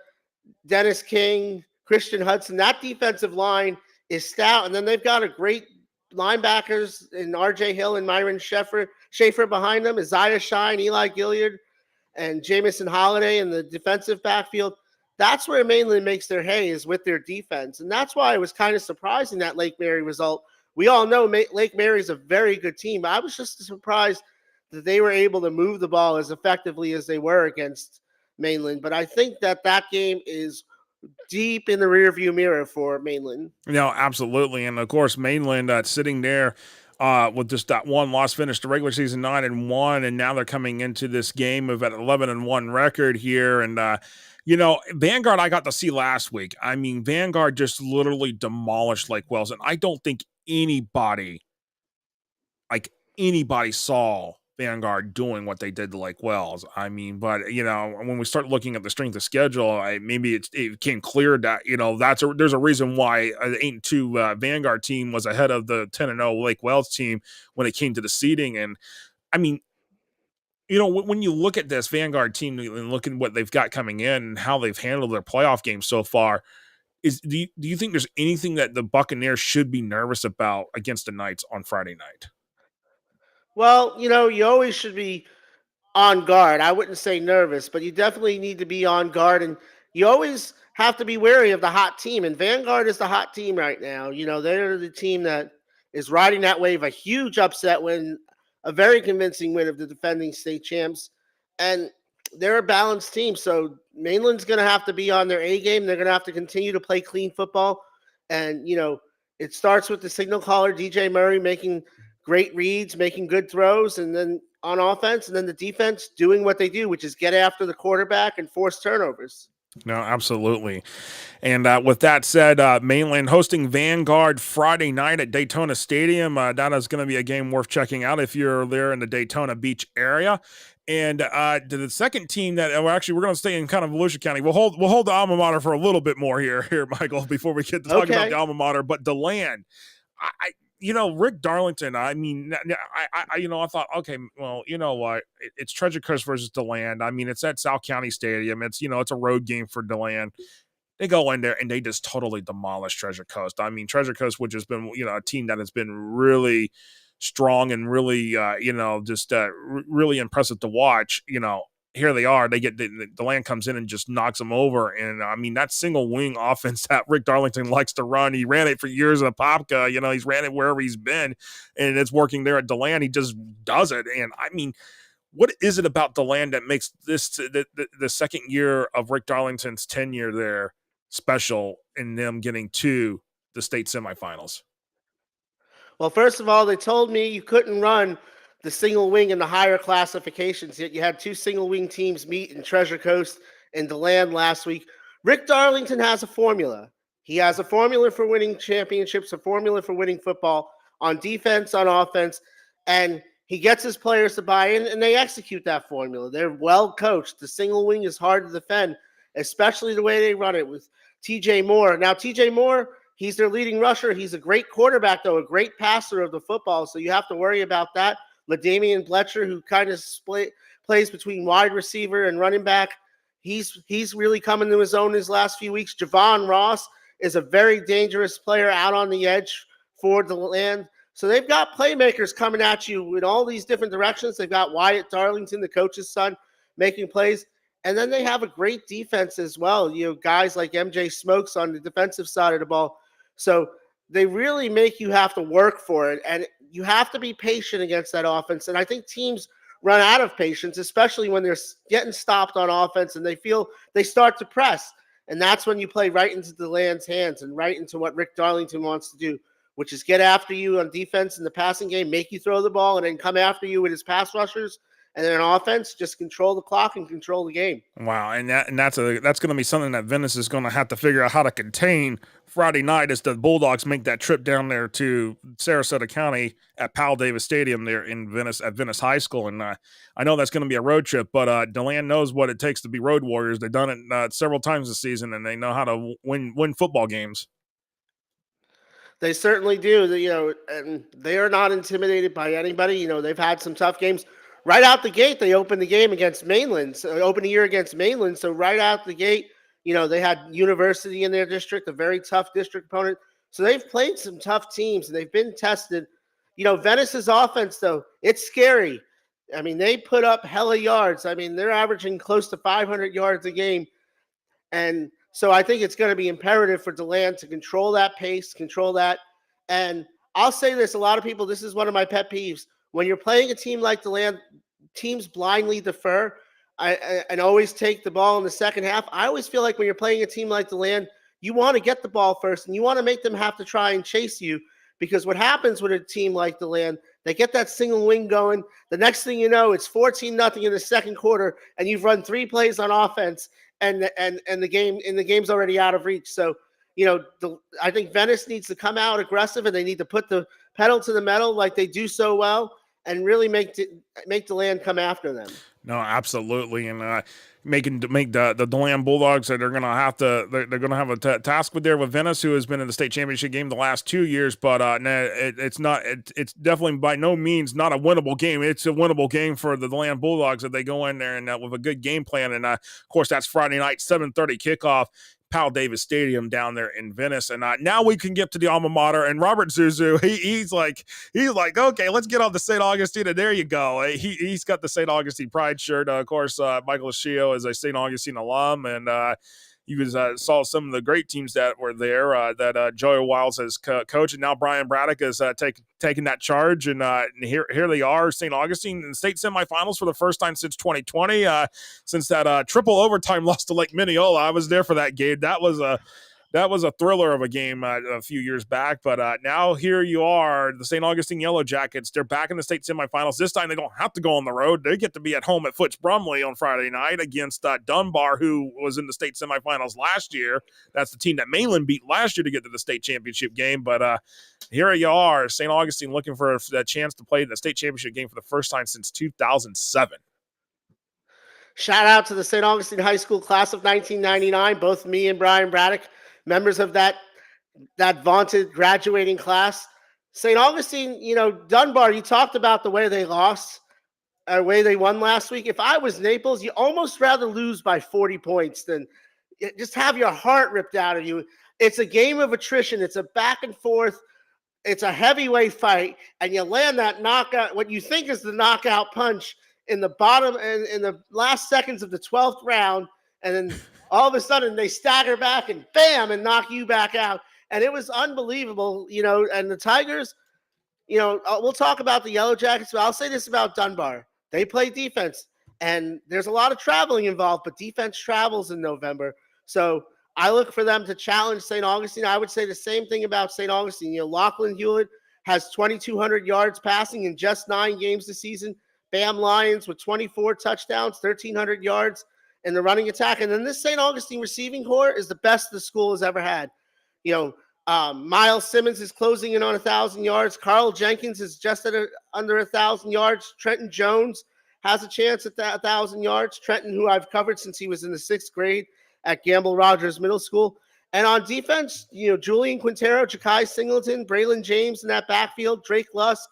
Dennis King, Christian Hudson. That defensive line is stout. And then they've got a great linebackers in RJ Hill and Myron Schaefer behind them, Isaiah Shine, Eli Gilliard, and Jamison Holiday in the defensive backfield. That's where Mainland makes their hay, is with their defense. And that's why it was kind of surprising, that Lake Mary result. We all know Lake Mary is a very good team. I was just surprised that they were able to move the ball as effectively as they were against Mainland. But I think that game is deep in the rearview mirror for Mainland. Absolutely. And of course, Mainland sitting there with just that one loss, finished the regular season 9-1, and now they're coming into this game of an 11-1 record here. And Vanguard I got to see last week. I mean, Vanguard just literally demolished Lake Wells, and I don't think anybody saw Vanguard doing what they did to Lake Wells. I mean, but when we start looking at the strength of schedule, maybe it became clear that there's a reason why the 8-2 Vanguard team was ahead of the 10-0 Lake Wells team when it came to the seeding. And I mean, when you look at this Vanguard team and look at what they've got coming in and how they've handled their playoff games so far, do you think there's anything that the Buccaneers should be nervous about against the Knights on Friday night? Well, you always should be on guard. I wouldn't say nervous, but you definitely need to be on guard, and you always have to be wary of the hot team. And Vanguard is the hot team right now. They're the team that is riding that wave. A huge upset win, a very convincing win of the defending state champs, and they're a balanced team. So Mainland's going to have to be on their A game. They're going to have to continue to play clean football, and it starts with the signal caller DJ Murray making great reads, making good throws, and then on offense, and then the defense doing what they do, which is get after the quarterback and force turnovers. No, absolutely. And with that said, Mainland hosting Vanguard Friday night at Daytona Stadium. That is going to be a game worth checking out if you're there in the Daytona Beach area. And to the second team that we're going to stay in kind of Volusia County. We'll hold the alma mater for a little bit more here, Michael, before we get to talk about the alma mater. But DeLand, Rick Darlington, I mean, I thought, okay, well, you know what? It's Treasure Coast versus DeLand. I mean, it's at South County Stadium. It's, it's a road game for DeLand. They go in there and they just totally demolish Treasure Coast. I mean, Treasure Coast, which has been, a team that has been really strong and really, really impressive to watch, here they are. They get the land comes in and just knocks them over. And I mean, that single wing offense that Rick Darlington likes to run, he ran it for years in Apopka. He's ran it wherever he's been, and it's working there at DeLand. He just does it. And I mean, what is it about DeLand that makes this the second year of Rick Darlington's tenure there special in them getting to the state semifinals? Well, first of all, they told me you couldn't run the single wing in the higher classifications. Yet you had two single wing teams meet in Treasure Coast and DeLand last week. Rick Darlington has a formula. He has a formula for winning championships, a formula for winning football on defense, on offense, and he gets his players to buy in, and they execute that formula. They're well coached. The single wing is hard to defend, especially the way they run it with TJ Moore. Now, TJ Moore, he's their leading rusher. He's a great quarterback, though, a great passer of the football, so you have to worry about that. LaDamian Bletcher, who kind of plays between wide receiver and running back, he's really coming to his own his last few weeks. Javon Ross is a very dangerous player out on the edge for DeLand. So they've got playmakers coming at you in all these different directions. They've got Wyatt Darlington, the coach's son, making plays. And then they have a great defense as well. Guys like MJ Smokes on the defensive side of the ball. So they really make you have to work for it. And you have to be patient against that offense. And I think teams run out of patience, especially when they're getting stopped on offense and they feel they start to press. And that's when you play right into DeLand's hands and right into what Rick Darlington wants to do, which is get after you on defense in the passing game, make you throw the ball, and then come after you with his pass rushers. And then on offense, just control the clock and control the game. Wow, and that's going to be something that Venice is going to have to figure out how to contain Friday night as the Bulldogs make that trip down there to Sarasota County at Powell Davis Stadium there in Venice at Venice High School. And I know that's going to be a road trip, but DeLand knows what it takes to be road warriors. They've done it several times this season, and they know how to win football games. They certainly do. And they are not intimidated by anybody. They've had some tough games. Right out the gate, they opened the game against Mainland. So opened the year against Mainland. So right out the gate, they had University in their district, a very tough district opponent. So they've played some tough teams and they've been tested. Venice's offense, though, it's scary. I mean, they put up hella yards. I mean, they're averaging close to 500 yards a game. And so I think it's going to be imperative for DeLand to control that pace, control that. And I'll say this, a lot of people, this is one of my pet peeves. When you're playing a team like DeLand, teams blindly defer and always take the ball in the second half. I always feel like when you're playing a team like DeLand, you want to get the ball first and you want to make them have to try and chase you, because what happens with a team like DeLand, they get that single wing going. The next thing you know, it's 14-0 in the second quarter and you've run 3 plays on offense and the game's already out of reach. So, I think Venice needs to come out aggressive and they need to put the pedal to the metal like they do so well and really make DeLand come after them. No, absolutely, and make the DeLand Bulldogs that they're going to have a task with Venice, who has been in the state championship game the last 2 years, but it's definitely by no means not a winnable game. It's a winnable game for the DeLand Bulldogs if they go in there and with a good game plan, and of course that's Friday night 7:30 kickoff. Powell Davis Stadium down there in Venice. And now we can get to the alma mater. And Robert Zuzu, he's like, okay, let's get on the St. Augustine. And there you go. He's got the St. Augustine Pride shirt. Of course, Michael Lischio is a St. Augustine alum. And he saw some of the great teams that were there that Joey Wiles has coached. And now Brian Braddock is taking that charge. And here they are, St. Augustine in the state semifinals for the first time since 2020, since that triple overtime loss to Lake Minneola. I was there for that game. That was a thriller of a game a few years back. But now here you are, the St. Augustine Yellow Jackets. They're back in the state semifinals. This time they don't have to go on the road. They get to be at home at Foots Brumley on Friday night against Dunbar, who was in the state semifinals last year. That's the team that Mainland beat last year to get to the state championship game. But here you are, St. Augustine looking for that chance to play the state championship game for the first time since 2007. Shout out to the St. Augustine High School class of 1999. Both me and Brian Braddock, members of that vaunted graduating class. St. Augustine, Dunbar, you talked about the way they lost, the way they won last week. If I was Naples, you almost rather lose by 40 points than just have your heart ripped out of you. It's a game of attrition. It's a back and forth. It's a heavyweight fight, and you land that knockout, what you think is the knockout punch in the bottom and in the last seconds of the 12th round, and then all of a sudden they stagger back and bam, and knock you back out. And it was unbelievable, and the Tigers, we'll talk about the Yellow Jackets, but I'll say this about Dunbar. They play defense, and there's a lot of traveling involved, but defense travels in November. So I look for them to challenge St. Augustine. I would say the same thing about St. Augustine. Lachlan Hewlett has 2,200 yards passing in just 9 games this season. Bam Lions with 24 touchdowns, 1,300 yards in the running attack. And then this St. Augustine receiving corps is the best the school has ever had. Miles Simmons is closing in on 1,000 yards. Carl Jenkins is just under 1,000 yards. Trenton Jones has a chance at 1,000 yards. Trenton, who I've covered since he was in the 6th grade at Gamble Rogers Middle School. And on defense, Julian Quintero, Ja'Kai Singleton, Braylon James in that backfield, Drake Lusk,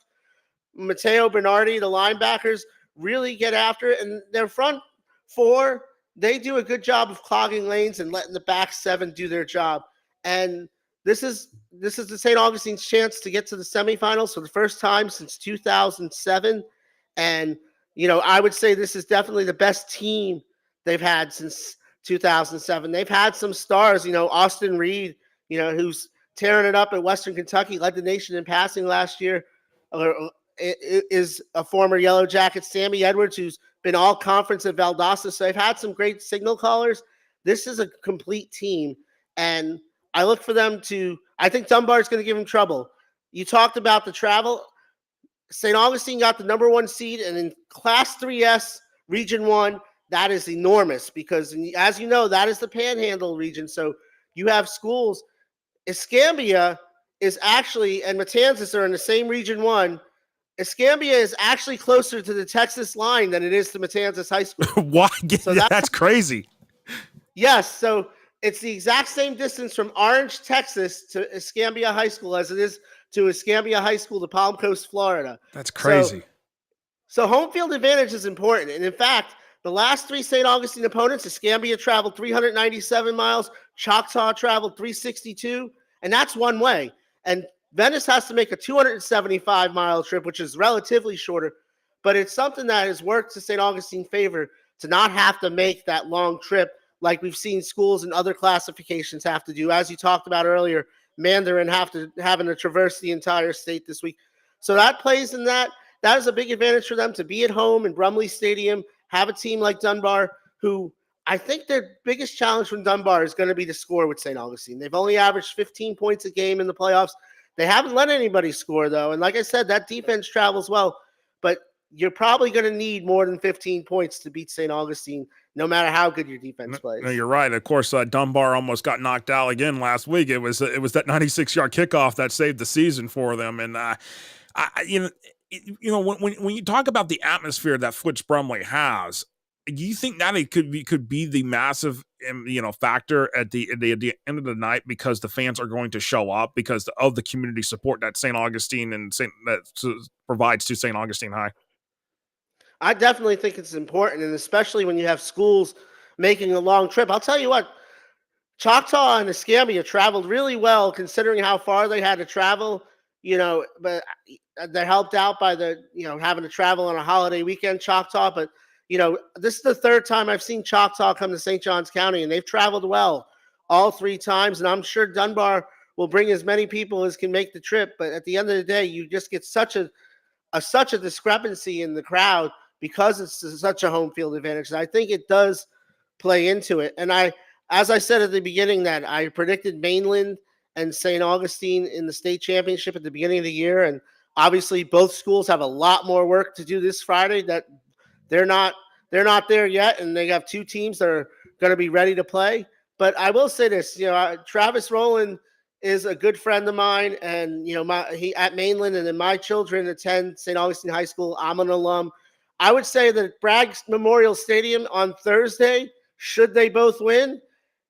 Mateo Bernardi, the linebackers really get after it. And their front four they do a good job of clogging lanes and letting the back seven do their job. And this is the St. Augustine's chance to get to the semifinals for the first time since 2007. And, I would say this is definitely the best team they've had since 2007. They've had some stars, Austin Reed, who's tearing it up at Western Kentucky, led the nation in passing last year, is a former Yellow Jacket. Sammy Edwards, who's been all conference at Valdosta. So they've had some great signal callers. This is a complete team. And I look for them I think Dunbar is going to give them trouble. You talked about the travel. St. Augustine got the number 1 seed, and in Class 3S Region 1, that is enormous because, as you know, that is the Panhandle region. So you have schools. Escambia is actually, and Matanzas are in the same Region 1. Escambia is actually closer to the Texas line than it is to Matanzas High School. What? So that's crazy. Yes. So it's the exact same distance from Orange, Texas to Escambia High School as it is to Escambia High School to Palm Coast, Florida. That's crazy. So home field advantage is important. And in fact, the last 3 St. Augustine opponents, Escambia traveled 397 miles, Choctaw traveled 362, and that's one way. And Venice has to make a 275-mile trip, which is relatively shorter, but it's something that has worked to St. Augustine's favor to not have to make that long trip like we've seen schools in other classifications have to do. As you talked about earlier, Mandarin having to traverse the entire state this week. So that plays in that. That is a big advantage for them to be at home in Brumley Stadium, have a team like Dunbar, who I think their biggest challenge from Dunbar is going to be to score with St. Augustine. They've only averaged 15 points a game in the playoffs. They haven't let anybody score, though. And like I said, that defense travels well. But you're probably going to need more than 15 points to beat St. Augustine, no matter how good your defense plays. No, you're right. Of course, Dunbar almost got knocked out again last week. It was that 96-yard kickoff that saved the season for them. And when you talk about the atmosphere that Fitch Brumley has, do you think that it could be the massive factor at the end of the night because the fans are going to show up because of the community support that St. Augustine and provides to St. Augustine High? I definitely think it's important, and especially when you have schools making a long trip. I'll tell you what, Choctaw and Escambia traveled really well considering how far they had to travel, but they're helped out by having to travel on a holiday weekend, Choctaw. But, this is the 3rd time I've seen Choctaw come to St. Johns County, and they've traveled well all 3 times. And I'm sure Dunbar will bring as many people as can make the trip. But at the end of the day, you just get such a discrepancy in the crowd because it's such a home field advantage. And I think it does play into it. And as I said at the beginning, that I predicted Mainland and St. Augustine in the state championship at the beginning of the year. And obviously both schools have a lot more work to do this Friday that they're not there yet. And they have 2 teams that are going to be ready to play. But I will say this, Travis Rowland is a good friend of mine. And, he at Mainland, and then my children attend St. Augustine High School. I'm an alum. I would say that Bragg Memorial Stadium on Thursday, should they both win,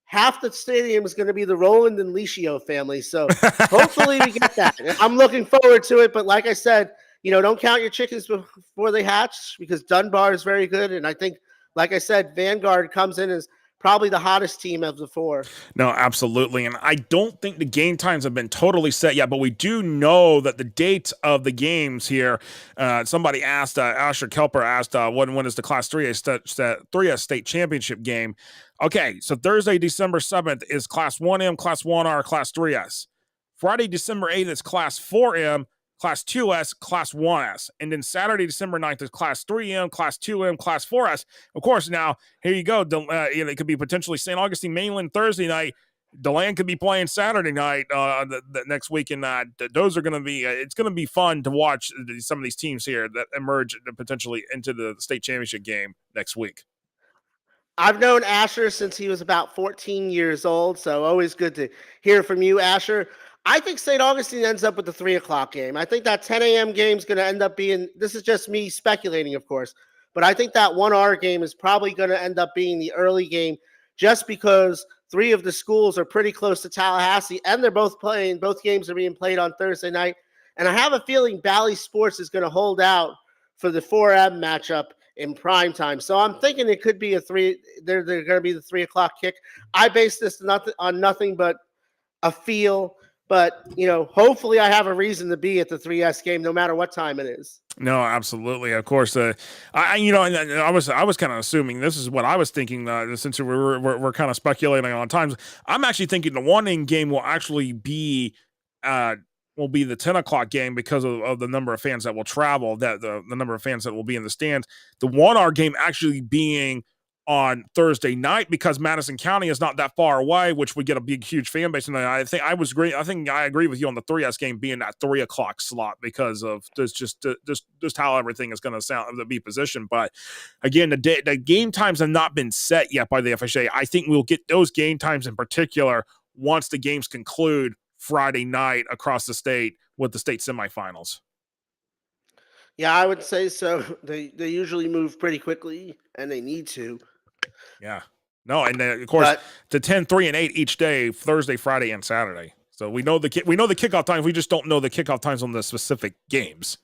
half the stadium is going to be the Rowland and Lischio family. So hopefully we get that. I'm looking forward to it. But like I said, don't count your chickens before they hatch because Dunbar is very good. And I think, like I said, Vanguard comes in as probably the hottest team of the 4. No, absolutely. And I don't think the game times have been totally set yet, but we do know that the dates of the games here, somebody asked, Asher Kelper asked, when is the Class 3A State Championship game? Okay, so Thursday, December 7th is Class 1M, Class 1R, Class 3S. Friday, December 8th is Class 4M, Class 2S, Class 1S. And then Saturday, December 9th is Class 3M, Class 2M, Class 4S. Of course, now, here you go. It could be potentially St. Augustine Mainland Thursday night. DeLand could be playing Saturday night the next week. And those are going to be it's going to be fun to watch some of these teams here that emerge potentially into the state championship game next week. I've known Asher since he was about 14 years old, so always good to hear from you, Asher. I think St. Augustine ends up with the 3 o'clock game. I think that 10 a.m. game is going to end up being, this is just me speculating, of course, but I think that 1R game is probably going to end up being the early game just because 3 of the schools are pretty close to Tallahassee, and they're both games are being played on Thursday night. And I have a feeling Bally Sports is going to hold out for the 4M matchup in prime time. So I'm thinking it could be they're going to be the 3 o'clock kick. I base this on nothing but a feel, but hopefully I have a reason to be at the 3S game no matter what time it is. No, absolutely. Of course, I was kind of assuming this is what I was thinking. Since we're kind of speculating on times, I'm actually thinking the 1 game will actually be the 10 o'clock game because of the number of fans that will travel, that the number of fans that will be in the stands. The 1 hour game actually being on Thursday night because Madison County is not that far away, which would get a big, huge fan base. And I think I agree with you on the 3S game being that 3 o'clock slot because of just how everything is going to be positioned. But again, the game times have not been set yet by the FHSAA. I think we'll get those game times in particular once the games conclude Friday night across the state with the state semifinals. Yeah, I would say so. They usually move pretty quickly, and they need to. Yeah. No, and then, of course, to 10, 3, and 8 each day, Thursday, Friday, and Saturday. So we know the kickoff times. We just don't know the kickoff times on the specific games.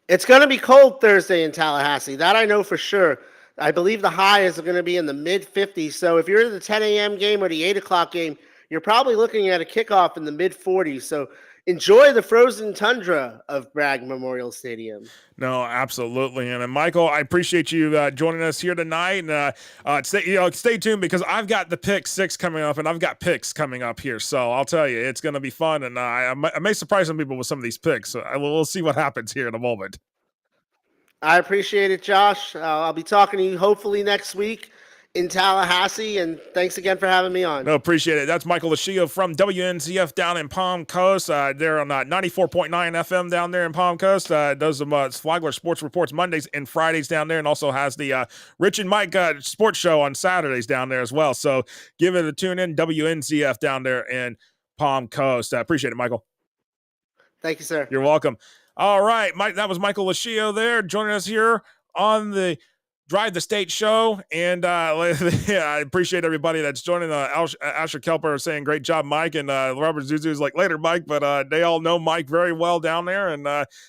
It's going to be cold Thursday in Tallahassee. That I know for sure. I believe the high is going to be in the mid-50s. So if you're at the 10 a.m. game or the 8 o'clock game, you're probably looking at a kickoff in the mid-40s. So enjoy the frozen tundra of Bragg Memorial Stadium. No, absolutely. And Michael, I appreciate you joining us here tonight. And stay tuned because I've got the pick 6 coming up, and I've got picks coming up here. So I'll tell you, it's going to be fun, and I may surprise some people with some of these picks. So we'll see what happens here in a moment. I appreciate it, Josh. I'll be talking to you hopefully next week in Tallahassee, and thanks again for having me on. No, appreciate it. That's Michael Lischio from WNZF down in Palm Coast. They're on 94.9 FM down there in Palm Coast. Does some Flagler Sports Reports Mondays and Fridays down there, and also has the Rich and Mike Sports Show on Saturdays down there as well. So give it a tune in, WNZF down there in Palm Coast. I appreciate it, Michael. Thank you, sir. You're welcome. All right, Mike. That was Michael Lischio there joining us here on the Drive the State show, and I appreciate everybody that's joining. Asher Kelper saying great job, Mike, and Robert Zuzu is like later, Mike, but they all know Mike very well down there, and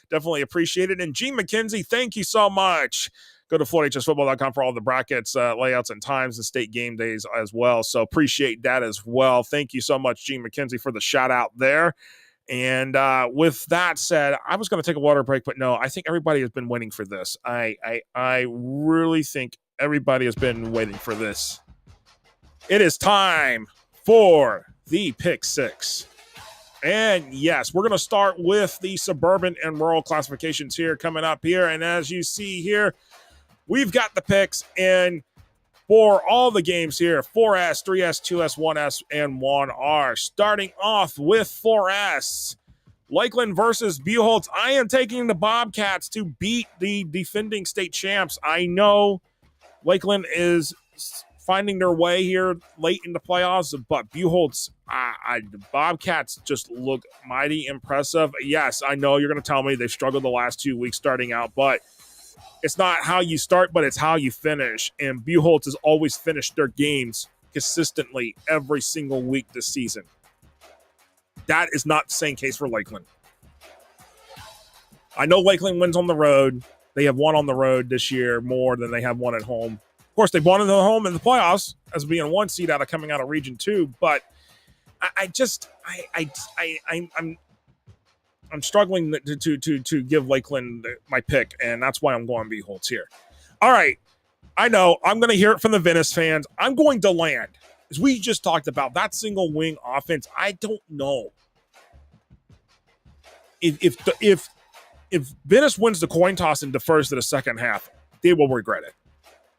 definitely appreciate it. And Gene McKenzie, thank you so much. Go to FloydHSFootball.com for all the brackets, layouts, and times, and state game days as well. So appreciate that as well. Thank you so much, Gene McKenzie, for the shout out there. And with that said, I was going to take a water break, but no, I think everybody has been waiting for this. I really think everybody has been waiting for this. It is time for the Pick 6. And yes, we're going to start with the suburban and rural classifications here coming up here. And as you see here, we've got the picks in for all the games here, 4S, 3S, 2S, 1S, and 1R. Starting off with 4S, Lakeland versus Buchholz. I am taking the Bobcats to beat the defending state champs. I know Lakeland is finding their way here late in the playoffs, but Buchholz, the Bobcats just look mighty impressive. Yes, I know you're going to tell me they struggled the last 2 weeks starting out, but it's not how you start, but it's how you finish. And Buchholz has always finished their games consistently every single week this season. That is not the same case for Lakeland. I know Lakeland wins on the road. They have won on the road this year more than they have won at home. Of course, they've won at home in the playoffs as being 1 seed coming out of Region 2. But I'm struggling to give Lakeland my pick, and that's why I'm going Buchholz here. All right, I know I'm going to hear it from the Venice fans. I'm going to land, as we just talked about that single wing offense. I don't know if Venice wins the coin toss and defers to the second half, they will regret it.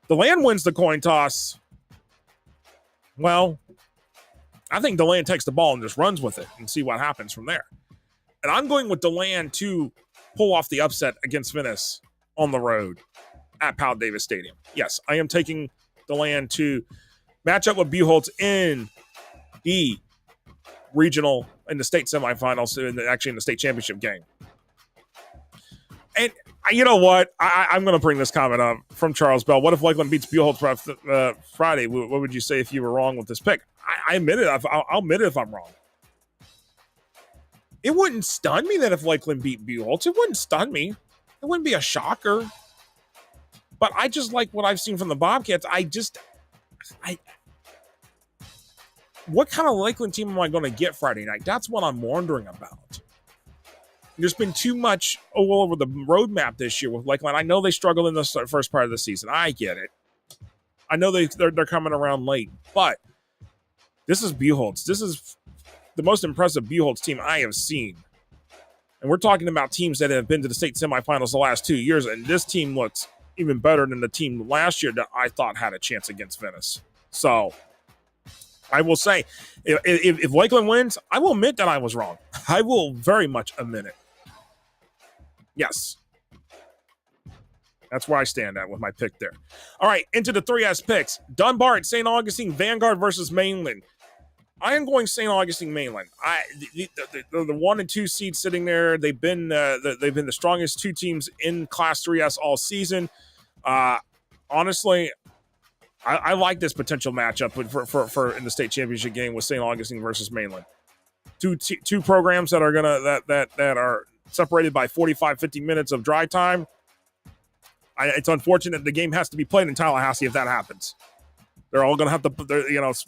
DeLand wins the coin toss. Well, I think DeLand takes the ball and just runs with it and see what happens from there. And I'm going with DeLand to pull off the upset against Venice on the road at Powell Davis Stadium. Yes, I am taking DeLand to match up with Buchholz in the regional, in the state semifinals, actually in the state championship game. And you know what? I'm going to bring this comment up from Charles Bell. What if Lakeland beats Buchholz Friday? What would you say if you were wrong with this pick? I admit it. I'll admit it if I'm wrong. It wouldn't stun me that if Lakeland beat Buchholz. It wouldn't stun me. It wouldn't be a shocker. But I just like what I've seen from the Bobcats. What kind of Lakeland team am I going to get Friday night? That's what I'm wondering about. There's been too much all over the roadmap this year with Lakeland. I know they struggled in the first part of the season. I get it. I know they're coming around late, but this is Buchholz. This is the most impressive Buchholz team I have seen. And we're talking about teams that have been to the state semifinals the last 2 years, and this team looks even better than the team last year that I thought had a chance against Venice. So I will say, if Lakeland wins, I will admit that I was wrong. I will very much admit it. Yes. That's where I stand at with my pick there. All right, into the 3S picks. Dunbar at St. Augustine, Vanguard versus Mainland. I am going St. Augustine Mainland. The 1 and 2 seeds sitting there. They've been the strongest two teams in Class 3S all season. Honestly, I like this potential matchup for in the state championship game with St. Augustine versus Mainland. Two programs that are that are separated by 45-50 minutes of dry time. It's unfortunate the game has to be played in Tallahassee if that happens. They're all going to have to,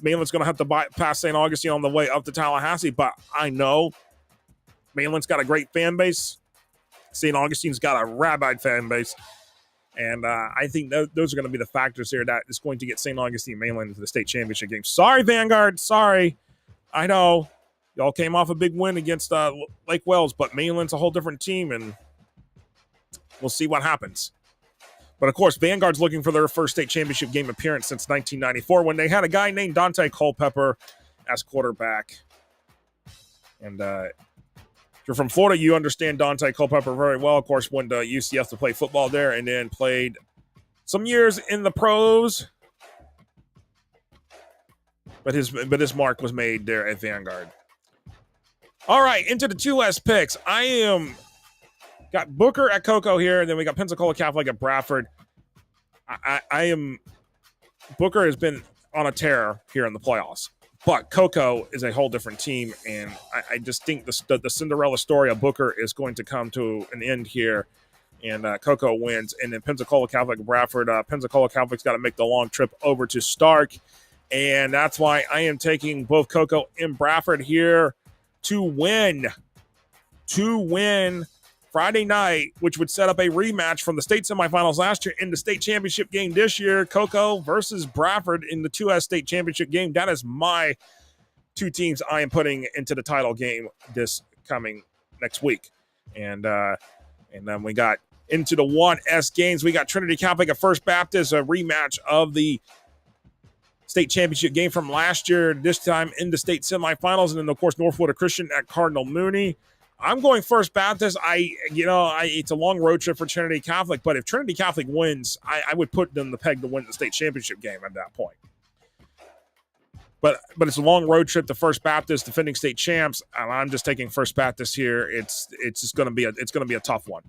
Mainland's going to have to pass St. Augustine on the way up to Tallahassee, but I know Mainland's got a great fan base. St. Augustine's got a rabid fan base. And I think those are going to be the factors here that is going to get St. Augustine Mainland into the state championship game. Sorry, Vanguard. Sorry. I know. Y'all came off a big win against Lake Wells, but Mainland's a whole different team, and we'll see what happens. But, of course, Vanguard's looking for their first state championship game appearance since 1994 when they had a guy named Dante Culpepper as quarterback. And if you're from Florida, you understand Dante Culpepper very well. Of course, went to UCF to play football there and then played some years in the pros. But his mark was made there at Vanguard. All right, into the 2S picks. Got Booker at Cocoa here, and then we got Pensacola Catholic at Bradford. Booker has been on a tear here in the playoffs, but Cocoa is a whole different team, and I just think the Cinderella story of Booker is going to come to an end here, and Cocoa wins. And then Pensacola Catholic at Bradford. Pensacola Catholic's got to make the long trip over to Stark, and that's why I am taking both Cocoa and Bradford here to win Friday night, which would set up a rematch from the state semifinals last year in the state championship game this year. Cocoa versus Bradford in the 2S state championship game. That is my two teams I am putting into the title game this coming next week. And then we got into the 1S games. We got Trinity Catholic at First Baptist, a rematch of the state championship game from last year, this time in the state semifinals. And then, of course, North Florida Christian at Cardinal Mooney. I'm going First Baptist. It's a long road trip for Trinity Catholic, but if Trinity Catholic wins, I would put them the peg to win the state championship game at that point. But it's a long road trip to First Baptist, defending state champs. And I'm just taking First Baptist here. It's just going to be a tough one.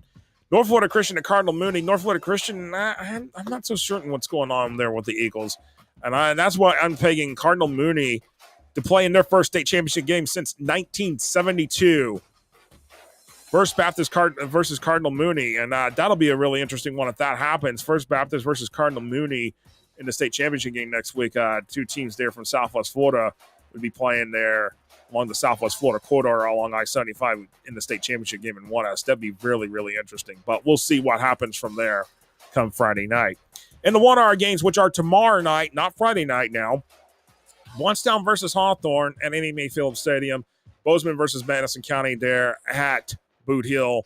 North Florida Christian at Cardinal Mooney. North Florida Christian, I'm not so certain what's going on there with the Eagles, and that's why I'm pegging Cardinal Mooney to play in their first state championship game since 1972. First Baptist versus Cardinal Mooney, and that'll be a really interesting one if that happens. First Baptist versus Cardinal Mooney in the state championship game next week. Two teams there from Southwest Florida would be playing there along the Southwest Florida corridor along I-75 in the state championship game in 1S. That'd be really, really interesting, but we'll see what happens from there come Friday night. In the 1-hour games, which are tomorrow night, not Friday night now, Youngstown versus Hawthorne at Annie Mayfield Stadium, Bozeman versus Madison County there at Boot Hill.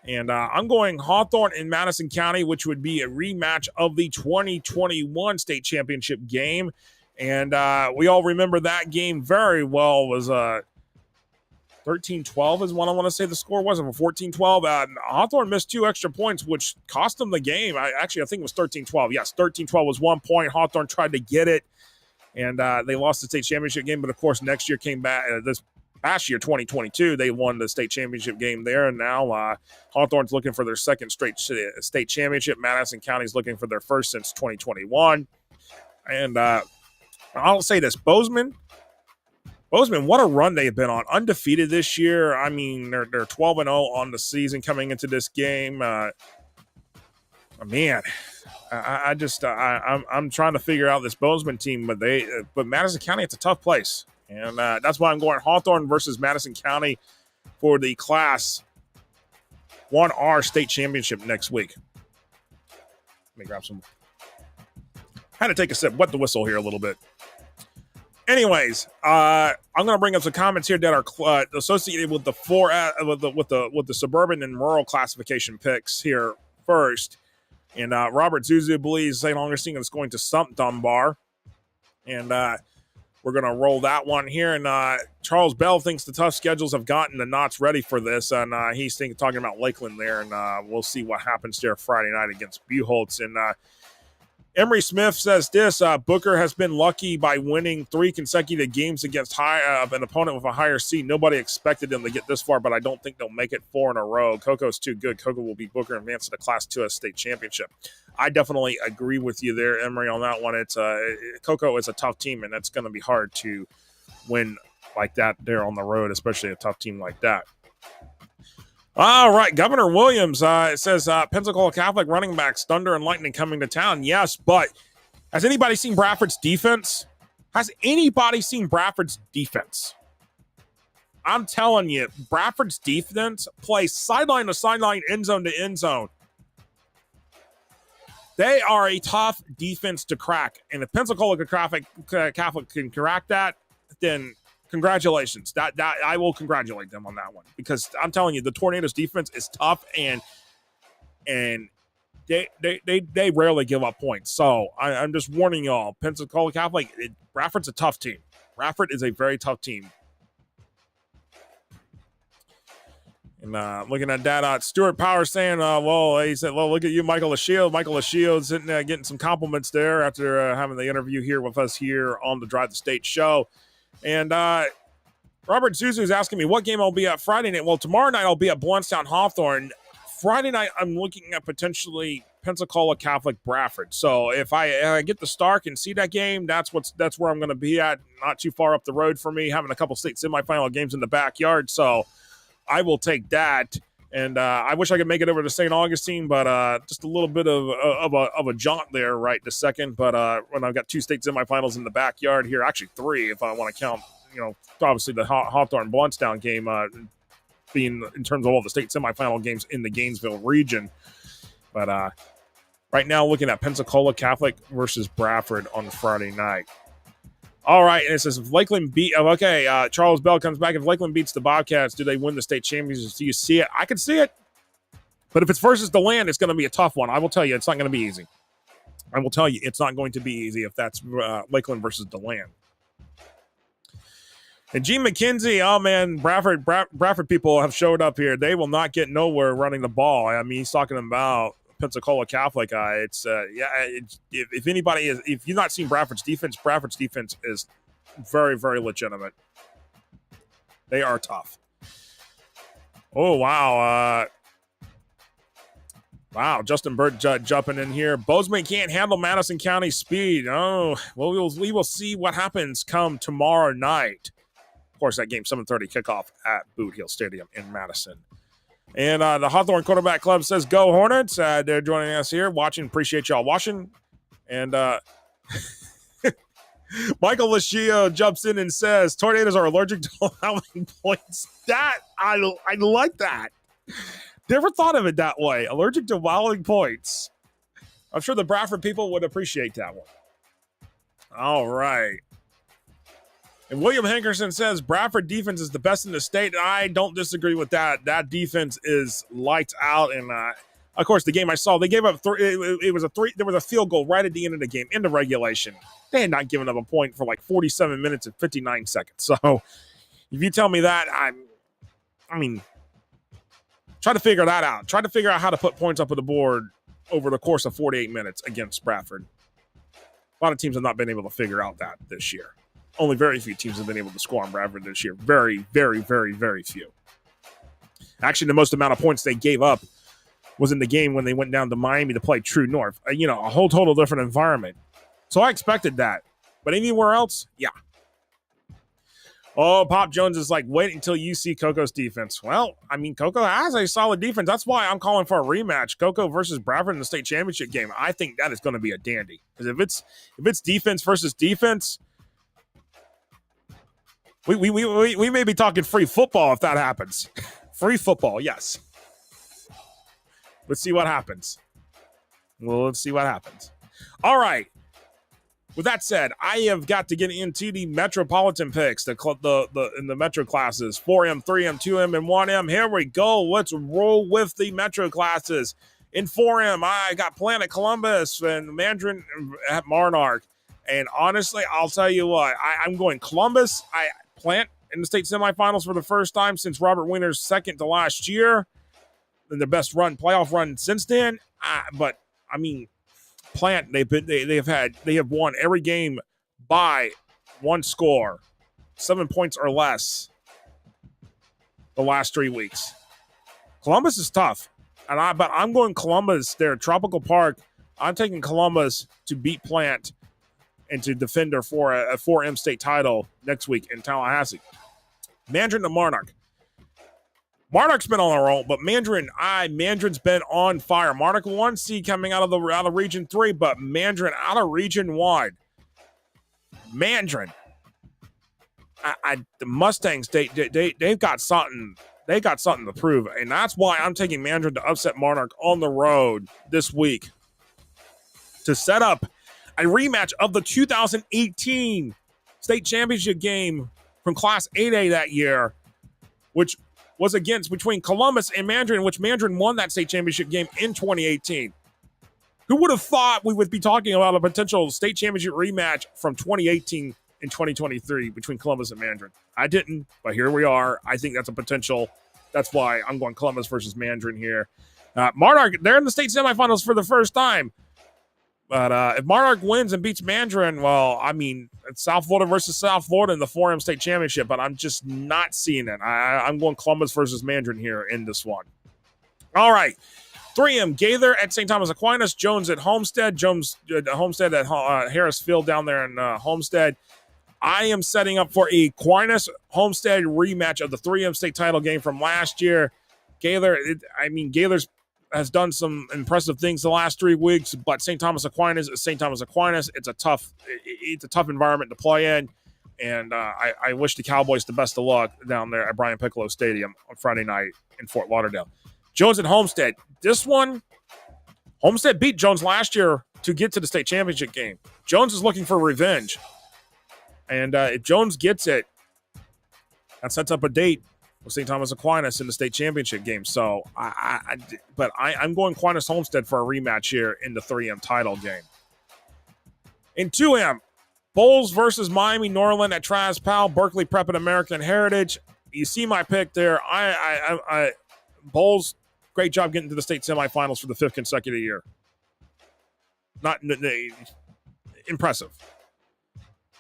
And I'm going Hawthorne in Madison County, which would be a rematch of the 2021 state championship game. And we all remember that game very well. Was 13-12 is what I want to say the score was. 14-12. Hawthorne missed 2 extra points, which cost them the game. I think it was 13-12. Yes, 13-12 was 1 point. Hawthorne tried to get it, and they lost the state championship game. But, of course, next year came back. This past year, 2022, they won the state championship game there, and now Hawthorne's looking for their second straight state championship. Madison County's looking for their first since 2021. And I'll say this, Bozeman, what a run they've been on. Undefeated this year. I mean, they're 12-0 on the season coming into this game. Man, I'm trying to figure out this Bozeman team, but Madison County, it's a tough place, and that's why I'm going Hawthorne versus Madison County for the Class 1R State Championship next week. Let me grab some. Had to take a sip, wet the whistle here a little bit. Anyways, I'm going to bring up some comments here that are associated with the with the suburban and rural classification picks here first. And Robert Zuzu believes St. Augustine is going to stump Dunbar, and we're going to roll that one here. And Charles Bell thinks the tough schedules have gotten the Knots ready for this, and he's talking about Lakeland there, and we'll see what happens there Friday night against Buchholz. And Emery Smith says this, Booker has been lucky by winning 3 consecutive games against an opponent with a higher seed. Nobody expected them to get this far, but I don't think they'll make it 4 in a row. Coco's too good. Coco will beat Booker and advance to the Class 2 State Championship. I definitely agree with you there, Emery, on that one. It's Coco is a tough team, and it's going to be hard to win like that there on the road, especially a tough team like that. All right, Governor Williams says Pensacola Catholic running backs Thunder and Lightning coming to town. Yes, but has anybody seen Bradford's defense? Has anybody seen Bradford's defense? I'm telling you, Bradford's defense plays sideline to sideline, end zone to end zone. They are a tough defense to crack, and if Pensacola Catholic can crack that, then congratulations. That I will congratulate them on that one, because I'm telling you, the Tornadoes defense is tough, and they rarely give up points. So I'm just warning y'all, Pensacola Catholic, Bradford's a tough team. Bradford is a very tough team. And looking at that, Stuart Power saying, he said, well, look at you, Michael Lischio. Michael Lischio sitting there getting some compliments there after having the interview here with us here on the Drive the State show. And Robert Zuzu is asking me what game I'll be at Friday night. Well, tomorrow night I'll be at Blountstown Hawthorne. Friday night I'm looking at potentially Pensacola Catholic Bradford. So if I get the Stark and see that game, that's where I'm going to be at. Not too far up the road for me, having a couple state semifinal games in the backyard. So I will take that. And I wish I could make it over to St. Augustine, but just a little bit of a jaunt there right this second. But when I've got 2 state semifinals in the backyard here, actually 3 if I want to count, obviously the Hawthorne-Blountstown game being in terms of all the state semifinal games in the Gainesville region. But right now looking at Pensacola Catholic versus Bradford on Friday night. All right, and it says if Lakeland Charles Bell comes back. If Lakeland beats the Bobcats, do they win the state championship? Do you see it? I can see it. But if it's versus DeLand, it's going to be a tough one. I will tell you, it's not going to be easy. I will tell you, it's not going to be easy if that's Lakeland versus DeLand. And Gene McKenzie, oh man, Bradford people have showed up here. They will not get nowhere running the ball. I mean, he's talking about Pensacola Catholic guy. It's if anybody is, if you've not seen Bradford's defense is very, very legitimate. They are tough. Oh wow, Justin Bird jumping in here. Bozeman can't handle Madison County speed. Oh, well, we will see what happens come tomorrow night. Of course, that game 7:30 kickoff at Boot Hill Stadium in Madison. And the Hawthorne Quarterback Club says, go Hornets. They're joining us here, watching. Appreciate y'all watching. And Michael Lischio jumps in and says, Tornadoes are allergic to allowing points. That, I like that. Never thought of it that way. Allergic to allowing points. I'm sure the Bradford people would appreciate that one. All right. And William Hankerson says Bradford defense is the best in the state. I don't disagree with that. That defense is lights out. And of course, the game I saw, they gave up it was a 3. There was a field goal right at the end of the game, into regulation. They had not given up a point for like 47 minutes and 59 seconds. So if you tell me that, I mean, try to figure that out. Try to figure out how to put points up on the board over the course of 48 minutes against Bradford. A lot of teams have not been able to figure out that this year. Only very few teams have been able to score on Bradford this year. Very, very, very, very few. Actually, the most amount of points they gave up was in the game when they went down to Miami to play True North. A whole total different environment. So I expected that. But anywhere else, yeah. Oh, Pop Jones is like, wait until you see Coco's defense. Well, I mean, Coco has a solid defense. That's why I'm calling for a rematch. Coco versus Bradford in the state championship game. I think that is going to be a dandy. Because if it's defense versus defense, we may be talking free football if that happens. Free football, yes. Let's see what happens. Well, let's see what happens. All right. With that said, I have got to get into the metropolitan picks, in the metro classes, 4M, 3M, 2M, and 1M. Here we go. Let's roll with the metro classes. In 4M, I got Planet Columbus and Mandarin at Monarch. And honestly, I'll tell you what, I'm going Columbus. Plant in the state semifinals for the first time since Robert Wiener's second to last year. And the best playoff run since then. But I mean, Plant, they have won every game by one score, 7 points or less the last 3 weeks. Columbus is tough. But I'm going Columbus there, Tropical Park. I'm taking Columbus to beat Plant and to defend her for a 4M state title next week in Tallahassee. Mandarin to Monarch. Monarch's been on a roll, but Mandarin's been on fire. Monarch 1 seed coming out of Region 3, but Mandarin out of Region 1. Mandarin. The Mustangs, they've got something. They got something to prove, and that's why I'm taking Mandarin to upset Monarch on the road this week to set up a rematch of the 2018 state championship game from Class 8A that year, which was between Columbus and Mandarin, which Mandarin won that state championship game in 2018. Who would have thought we would be talking about a potential state championship rematch from 2018 and 2023 between Columbus and Mandarin? I didn't, but here we are. I think that's a potential. That's why I'm going Columbus versus Mandarin here. Monarch, they're in the state semifinals for the first time. But if Monarch wins and beats Mandarin, well, I mean, it's South Florida versus South Florida in the 4M state championship, but I'm just not seeing it. I'm going Columbus versus Mandarin here in this one. All right. 3M, Gaither at St. Thomas Aquinas, Jones at Homestead, Homestead at Harris Field down there in Homestead. I am setting up for a Aquinas Homestead rematch of the 3M state title game from last year. Gaither's has done some impressive things the last 3 weeks, but St. Thomas Aquinas is St. Thomas Aquinas. It's a tough environment to play in, and I wish the Cowboys the best of luck down there at Brian Piccolo Stadium on Friday night in Fort Lauderdale. Jones at Homestead. This one, Homestead beat Jones last year to get to the state championship game. Jones is looking for revenge, and if Jones gets it, that sets up a date with St. Thomas Aquinas in the state championship game. So, I'm going Aquinas Homestead for a rematch here in the 3M title game. In 2M, Bowles versus Miami Norland at Travis Powell, Berkeley Prep and American Heritage. You see my pick there. Bowles, great job getting to the state semifinals for the 5th consecutive year. Not impressive.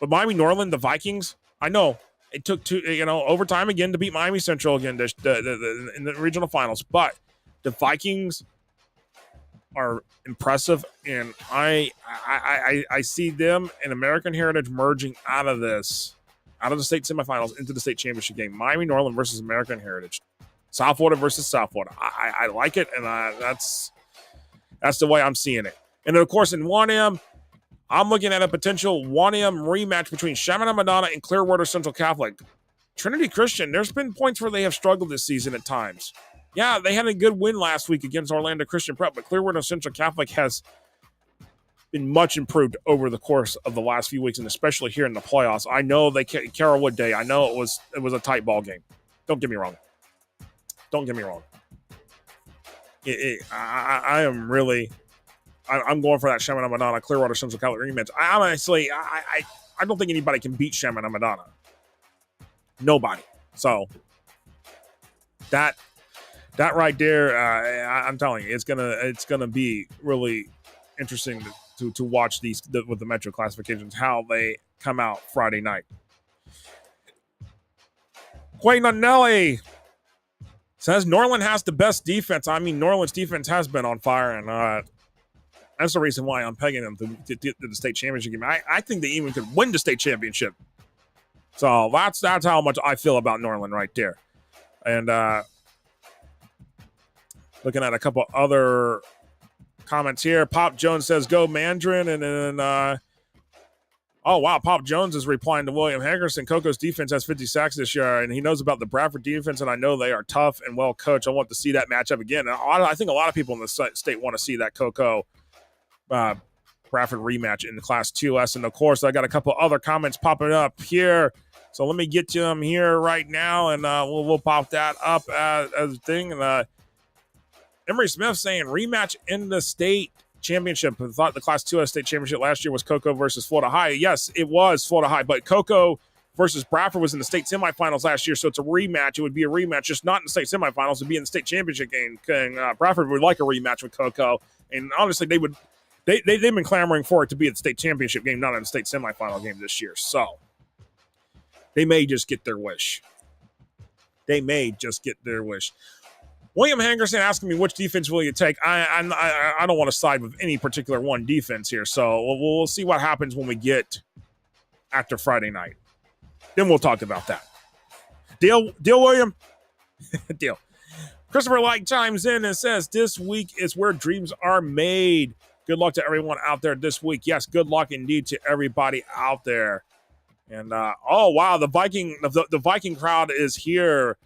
But Miami Norland, the Vikings, I know. It took overtime again to beat Miami Central again in the regional finals. But the Vikings are impressive, and I see them and American Heritage merging out of the state semifinals into the state championship game. Miami Norland versus American Heritage. South Florida versus South Florida. I like it, and that's the way I'm seeing it. And then, of course, in 1M, I'm looking at a potential 1M rematch between Chaminade Madonna and Clearwater Central Catholic. Trinity Christian, there's been points where they have struggled this season at times. Yeah, they had a good win last week against Orlando Christian Prep, but Clearwater Central Catholic has been much improved over the course of the last few weeks, and especially here in the playoffs. I know Carrollwood Day, I know it was a tight ball game. Don't get me wrong. I'm going for that Chaminade Madonna Clearwater Central Catholic rematch. I don't think anybody can beat Chaminade Madonna. Nobody. So that right there, I'm telling you, it's gonna be really interesting to watch these with the Metro classifications, how they come out Friday night. Quay Nunelli says Norland has the best defense. I mean, Norland's defense has been on fire, and that's the reason why I'm pegging them to the state championship game. I think they even could win the state championship. So that's how much I feel about Norland right there. And looking at a couple other comments here. Pop Jones says, go Mandarin. And then, oh, wow, Pop Jones is replying to William Hankerson. Coco's defense has 50 sacks this year, and he knows about the Bradford defense, and I know they are tough and well coached. I want to see that matchup again. And I think a lot of people in the state want to see that Coco Bradford rematch in the Class 2S. And, of course, I got a couple other comments popping up here. So let me get to them here right now, and we'll pop that up as a thing. And Emery Smith saying rematch in the state championship. I thought the Class 2S state championship last year was Coco versus Florida High. Yes, it was Florida High, but Coco versus Bradford was in the state semifinals last year, so it's a rematch. It would be a rematch, just not in the state semifinals. It would be in the state championship game. Bradford would like a rematch with Coco, and honestly, they've been clamoring for it to be at the state championship game, not in the state semifinal game this year. So they may just get their wish. William Hankerson asking me, which defense will you take? I don't want to side with any particular one defense here, so we'll see what happens when we get after Friday night. Then we'll talk about that. Deal, William? Deal. Christopher Light chimes in and says, this week is where dreams are made. Good luck to everyone out there this week. Yes, good luck indeed to everybody out there. And, oh, wow, the Viking crowd is here.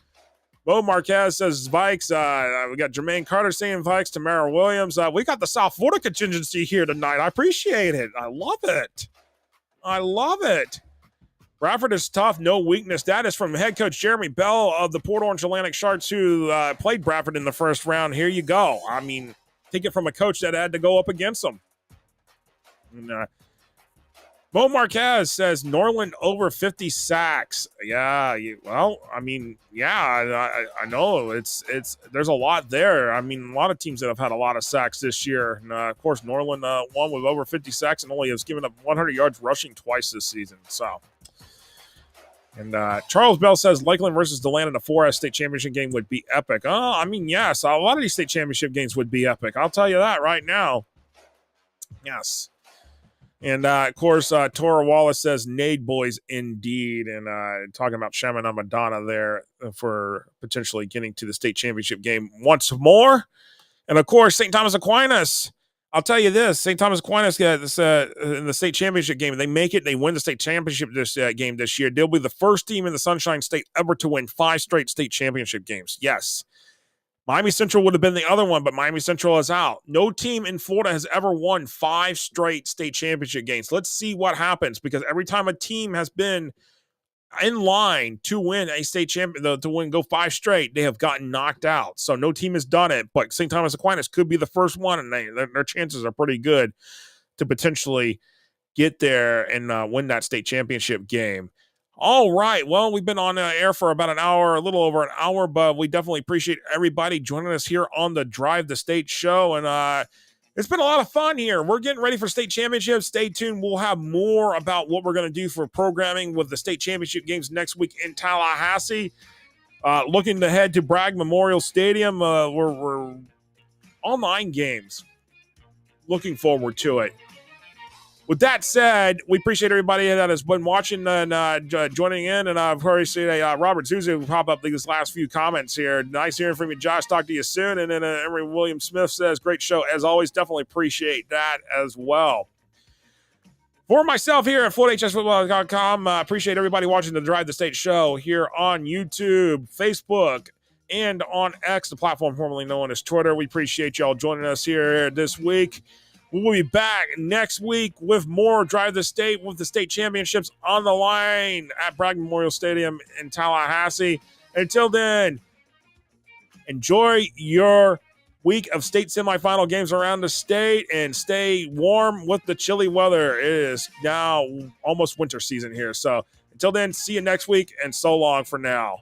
Bo Marquez says Vikes. We got Jermaine Carter saying Vikes. Tamara Williams. We got the South Florida contingency here tonight. I appreciate it. I love it. Bradford is tough, no weakness. That is from head coach Jeremy Bell of the Port Orange Atlantic Sharks, who played Bradford in the first round. Here you go. I mean, take it from a coach that had to go up against them. And, Bo Marquez says Norland over 50 sacks. Yeah, I know it's there's a lot there. I mean, a lot of teams that have had a lot of sacks this year. And, of course, Norland won with over 50 sacks and only has given up 100 yards rushing twice this season. So, and Charles Bell says Lakeland versus DeLand in a 4S state championship game would be epic. I mean, yes, a lot of these state championship games would be epic. I'll tell you that right now. Yes. And, of course, Tora Wallace says, Nade boys, indeed. And talking about Shamana Madonna there for potentially getting to the state championship game once more. And, of course, St. Thomas Aquinas. I'll tell you this. St. Thomas Aquinas got this, in the state championship game. They make it. They win the state championship this game this year. They'll be the first team in the Sunshine State ever to win 5 straight state championship games. Yes. Miami Central would have been the other one, but Miami Central is out. No team in Florida has ever won 5 straight state championship games. Let's see what happens, because every time a team has been in line to win a state champion, go 5 straight, they have gotten knocked out. So no team has done it, but St. Thomas Aquinas could be the first one, and their chances are pretty good to potentially get there and win that state championship game. All right. Well, we've been on air for about an hour, a little over an hour, but we definitely appreciate everybody joining us here on the Drive the State show. And it's been a lot of fun here. We're getting ready for state championships. Stay tuned. We'll have more about what we're going to do for programming with the state championship games next week in Tallahassee. Looking ahead to Bragg Memorial Stadium. We're all 9 games. Looking forward to it. With that said, we appreciate everybody that has been watching and joining in. And I've already seen Robert Zuzu pop up these last few comments here. Nice hearing from you, Josh. Talk to you soon. And then Emery William Smith says, great show. As always, definitely appreciate that as well. For myself here at FloatHSFootball.com, appreciate everybody watching the Drive the State show here on YouTube, Facebook, and on X, the platform formerly known as Twitter. We appreciate y'all joining us here this week. We will be back next week with more Drive the State with the state championships on the line at Bragg Memorial Stadium in Tallahassee. Until then, enjoy your week of state semifinal games around the state and stay warm with the chilly weather. It is now almost winter season here. So until then, see you next week and so long for now.